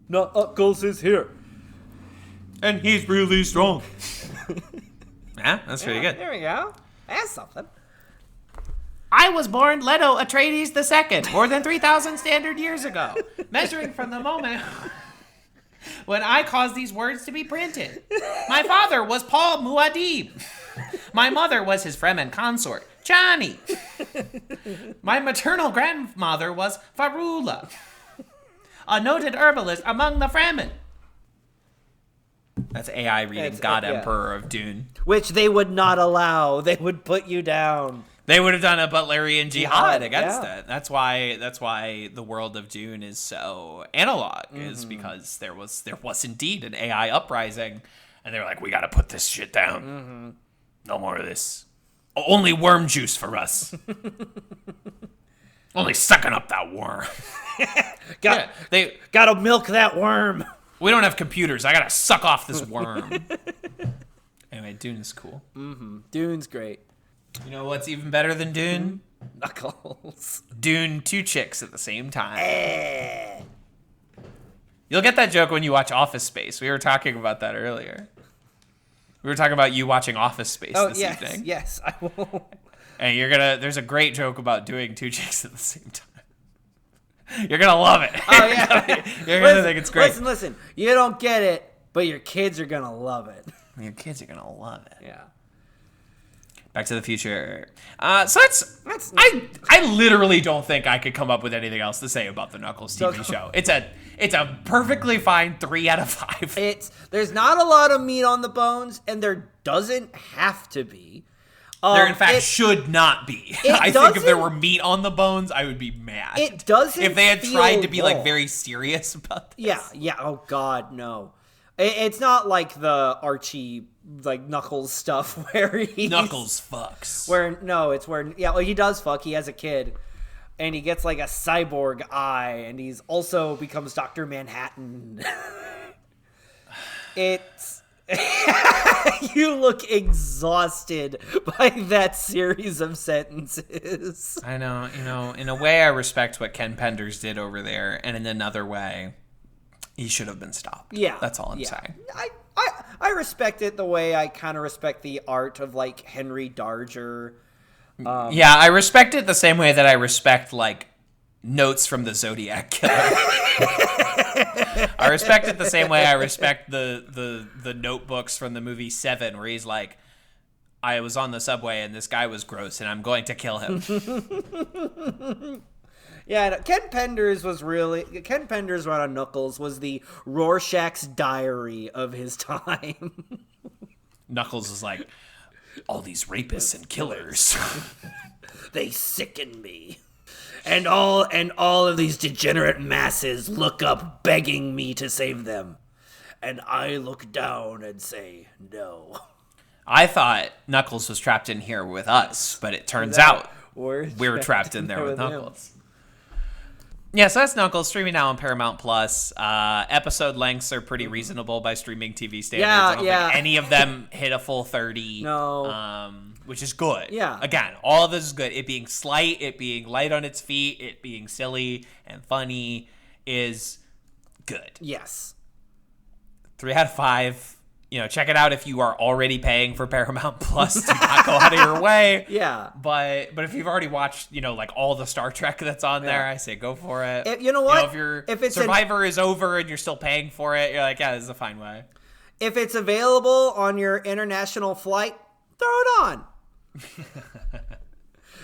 Knuckles is here. and he's really strong. Yeah, that's pretty good. There we go. That's something. I was born Leto Atreides II, more than 3,000 standard years ago, measuring from the moment when I caused these words to be printed. My father was Paul Muad'Dib. My mother was his Fremen consort, Chani. My maternal grandmother was Farula, a noted herbalist among the Fremen. That's AI reading That's- God yeah. Emperor of Dune. Which they would not allow. They would put you down. They would have done a Butlerian jihad against yeah. it. That's why the world of Dune is so analog, is because there was indeed an AI uprising, and they were like, we got to put this shit down. No more of this. Only worm juice for us. Only sucking up that worm. Gotta milk that worm. We don't have computers. I gotta suck off this worm. Anyway, Dune is cool. Dune's great. You know what's even better than Dune? Knuckles. Dune, 2 chicks at the same time. You'll get that joke when you watch Office Space. We were talking about that earlier. We were talking about you watching Office Space this evening. Yes, I will. And there's a great joke about doing 2 chicks at the same time. You're gonna love it. Oh, yeah. You're gonna think it's great. Listen. You don't get it, but your kids are gonna love it. Your kids are gonna love it. Yeah. Back to the Future. So I literally don't think I could come up with anything else to say about the Knuckles TV show. It's a perfectly fine 3 out of 5. There's not a lot of meat on the bones, and there doesn't have to be. There, in fact, should not be. I think if there doesn't- were meat on the bones, I would be mad. It doesn't If they had feel tried to be like raw. very serious about this. Yeah. Oh God, no. It's not like the Archie like Knuckles stuff where he Knuckles fucks. It's where he does fuck. He has a kid, and he gets like a cyborg eye, and he's also becomes Dr. Manhattan. It's you look exhausted by that series of sentences. I know, in a way I respect what Ken Penders did over there, and in another way, he should have been stopped. Yeah. That's all I'm saying. I respect it the way I kind of respect the art of, like, Henry Darger. Yeah, I respect it the same way that I respect, like, notes from the Zodiac Killer. I respect it the same way I respect the notebooks from the movie Seven, where he's like, I was on the subway and this guy was gross and I'm going to kill him. Yeah, no, Ken Penders right on Knuckles was the Rorschach's diary of his time. Knuckles is like, all these rapists and killers. They sicken me. And all of these degenerate masses look up begging me to save them. And I look down and say no. I thought Knuckles was trapped in here with us, but it turns out we're trapped in there with Knuckles. Yeah, so that's Knuckles, streaming now on Paramount Plus. Episode lengths are pretty reasonable by streaming TV standards. I don't think any of them hit a full 30. No. Which is good. Yeah. Again, all of this is good. It being slight, it being light on its feet, it being silly and funny is good. Yes. 3 out of 5. Check it out if you are already paying for Paramount Plus. Do not go out of your way. Yeah. But if you've already watched, like all the Star Trek that's on there, I say go for it. You know what? If it's Survivor is over and you're still paying for it, you're like, yeah, this is a fine way. If it's available on your international flight, throw it on.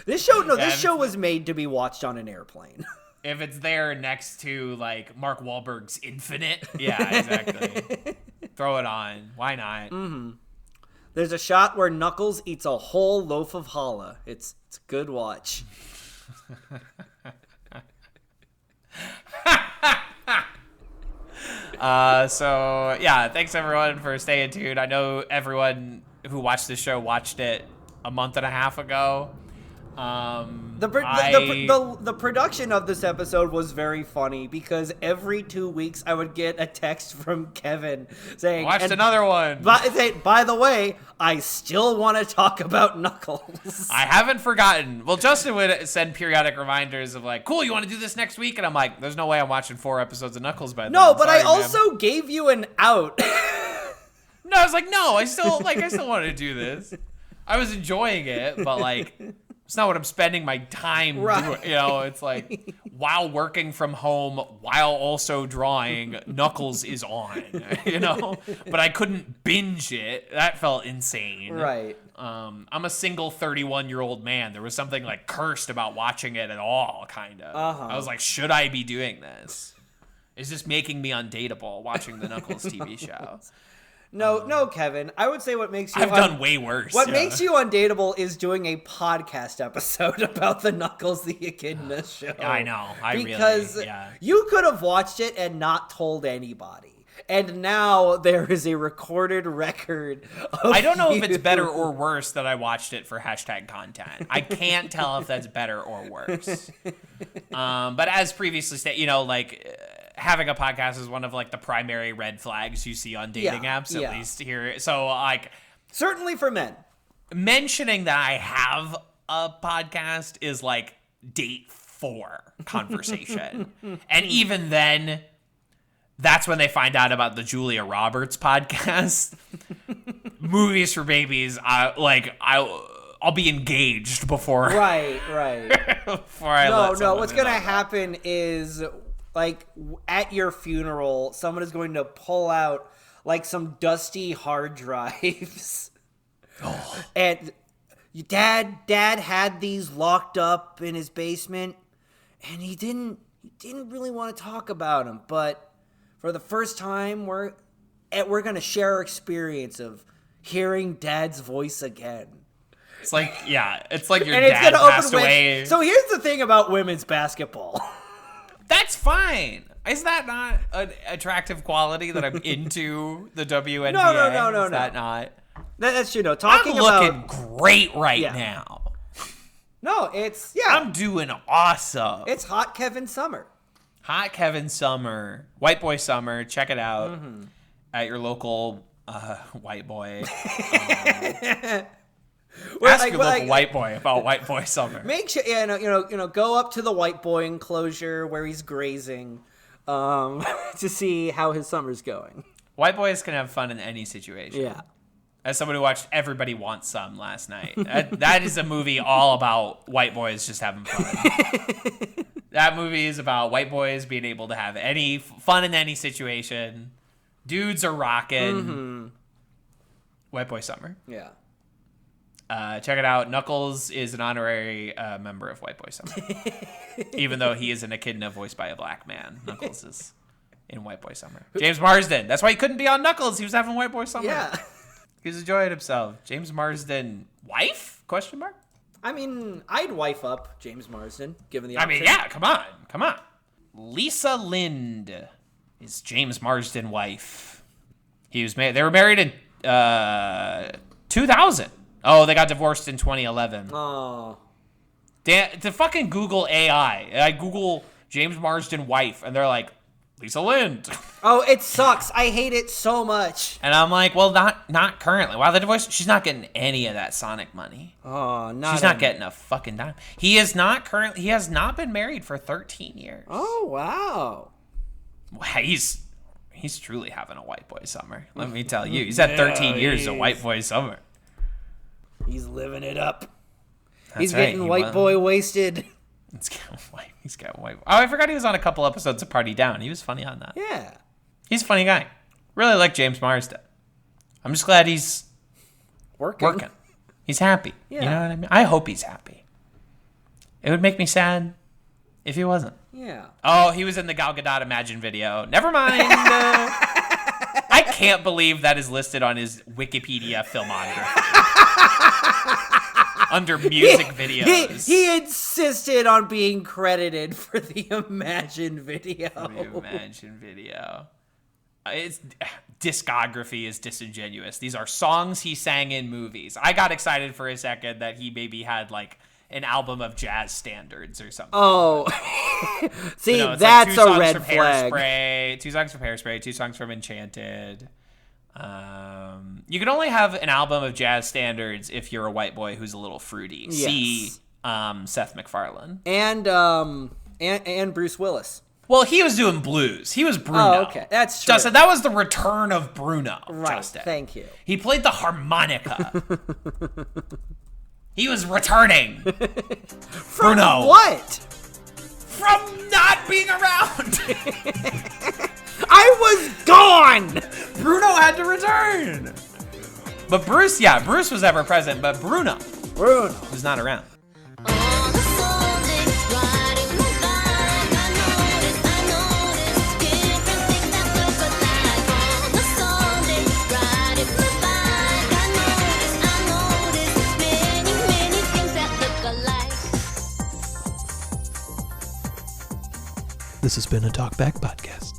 This show was made to be watched on an airplane. If it's there next to, like, Mark Wahlberg's Infinite, yeah, exactly. Throw it on. Why not? Mm-hmm. There's a shot where Knuckles eats a whole loaf of challah. It's a good watch. So, yeah, thanks, everyone, for staying tuned. I know everyone who watched this show watched it a month and a half ago. The production of this episode was very funny because every 2 weeks I would get a text from Kevin saying, watched another one. By the way, I still want to talk about Knuckles. I haven't forgotten. Well, Justin would send periodic reminders of like, cool, you want to do this next week? And I'm like, there's no way I'm watching 4 episodes of Knuckles by then. No, but sorry, I also gave you an out. No, I was like, no, I still want to do this. I was enjoying it, but like, it's not what I'm spending my time doing. It's like while working from home, while also drawing, Knuckles is on. But I couldn't binge it. That felt insane. Right. I'm a single 31-year-old man. There was something like cursed about watching it at all, kind of. I was like, should I be doing this? Is this making me undateable watching the Knuckles TV show? No, Kevin. I would say what makes you... I've done way worse. What makes you undateable is doing a podcast episode about the Knuckles the Echidna show. I know. Because you could have watched it and not told anybody. And now there is a recorded record of I don't know if it's better or worse that I watched it for hashtag content. I can't tell if that's better or worse. But as previously stated, having a podcast is one of like the primary red flags you see on dating apps, at least here. So like, certainly for men, mentioning that I have a podcast is like date 4 conversation. And even then, that's when they find out about the Julia Roberts podcast. Movies for Babies. I'll be engaged before. Right. Before I let someone what's going to happen is, like, at your funeral, someone is going to pull out, like, some dusty hard drives. Oh. And Dad had these locked up in his basement, and he didn't really want to talk about them. But for the first time, we're going to share our experience of hearing Dad's voice again. It's like your dad passed away. So here's the thing about women's basketball. That's fine. Is that not an attractive quality that I'm into the WNBA? No. Is that not? That's I'm looking great right now. No, it's I'm doing awesome. It's hot Kevin Summer. Hot Kevin Summer, White Boy Summer. Check it out. Mm-hmm. at your local white boy. Well, Ask your local white boy about White Boy Summer. Make sure, go up to the white boy enclosure where he's grazing, to see how his summer's going. White boys can have fun in any situation. Yeah. As someone who watched Everybody Wants Some last night, that is a movie all about white boys just having fun. That movie is about white boys being able to have any fun in any situation. Dudes are rocking. White Boy Summer. Yeah. Check it out. Knuckles is an honorary member of White Boy Summer. Even though he is an echidna voiced by a black man. Knuckles is in White Boy Summer. James Marsden. That's why he couldn't be on Knuckles. He was having White Boy Summer. Yeah. He was enjoying himself. James Marsden, wife? Question mark? I mean, I'd wife up James Marsden, given the option. Yeah, come on. Lisa Lind is James Marsden wife. They were married in 2000. Oh, they got divorced in 2011. Oh. To fucking Google AI. I Google James Marsden wife, and they're like, Lisa Lind. Oh, it sucks. I hate it so much. And I'm like, well, not currently. While the divorce, she's not getting any of that Sonic money. Oh, She's not getting a fucking dime. He has not been married for 13 years. Oh, wow. He's truly having a white boy summer. Let me tell you. He's had 13 years of white boy summer. He's living it up. He's right. Getting white boy wasted. He's got white. Oh, I forgot he was on a couple episodes of Party Down. He was funny on that. Yeah. He's a funny guy. Really like James Marsden. I'm just glad he's working. He's happy. Yeah. You know what I mean? I hope he's happy. It would make me sad if he wasn't. Yeah. Oh, he was in the Gal Gadot Imagine video. Never mind. I can't believe that is listed on his Wikipedia filmography. Under music videos. He insisted on being credited for the Imagine video. The Imagine video. Its discography is disingenuous. These are songs he sang in movies. I got excited for a second that he maybe had like an album of jazz standards or something. Oh, see, like that's a red flag. flag. 2 songs from Hairspray, 2 songs from Enchanted. You can only have an album of jazz standards if you're a white boy who's a little fruity. Yes. See Seth MacFarlane. And Bruce Willis. Well, he was doing blues. He was Bruno. Oh, okay. That's true. Justin, that was the return of Bruno. Right, Justin. thank you. He played the harmonica. He was returning. From Bruno. what? From not being around. I was gone! Bruno had to return. But Bruce was ever present, but Bruno was not around. This has been a Talkback Podcast.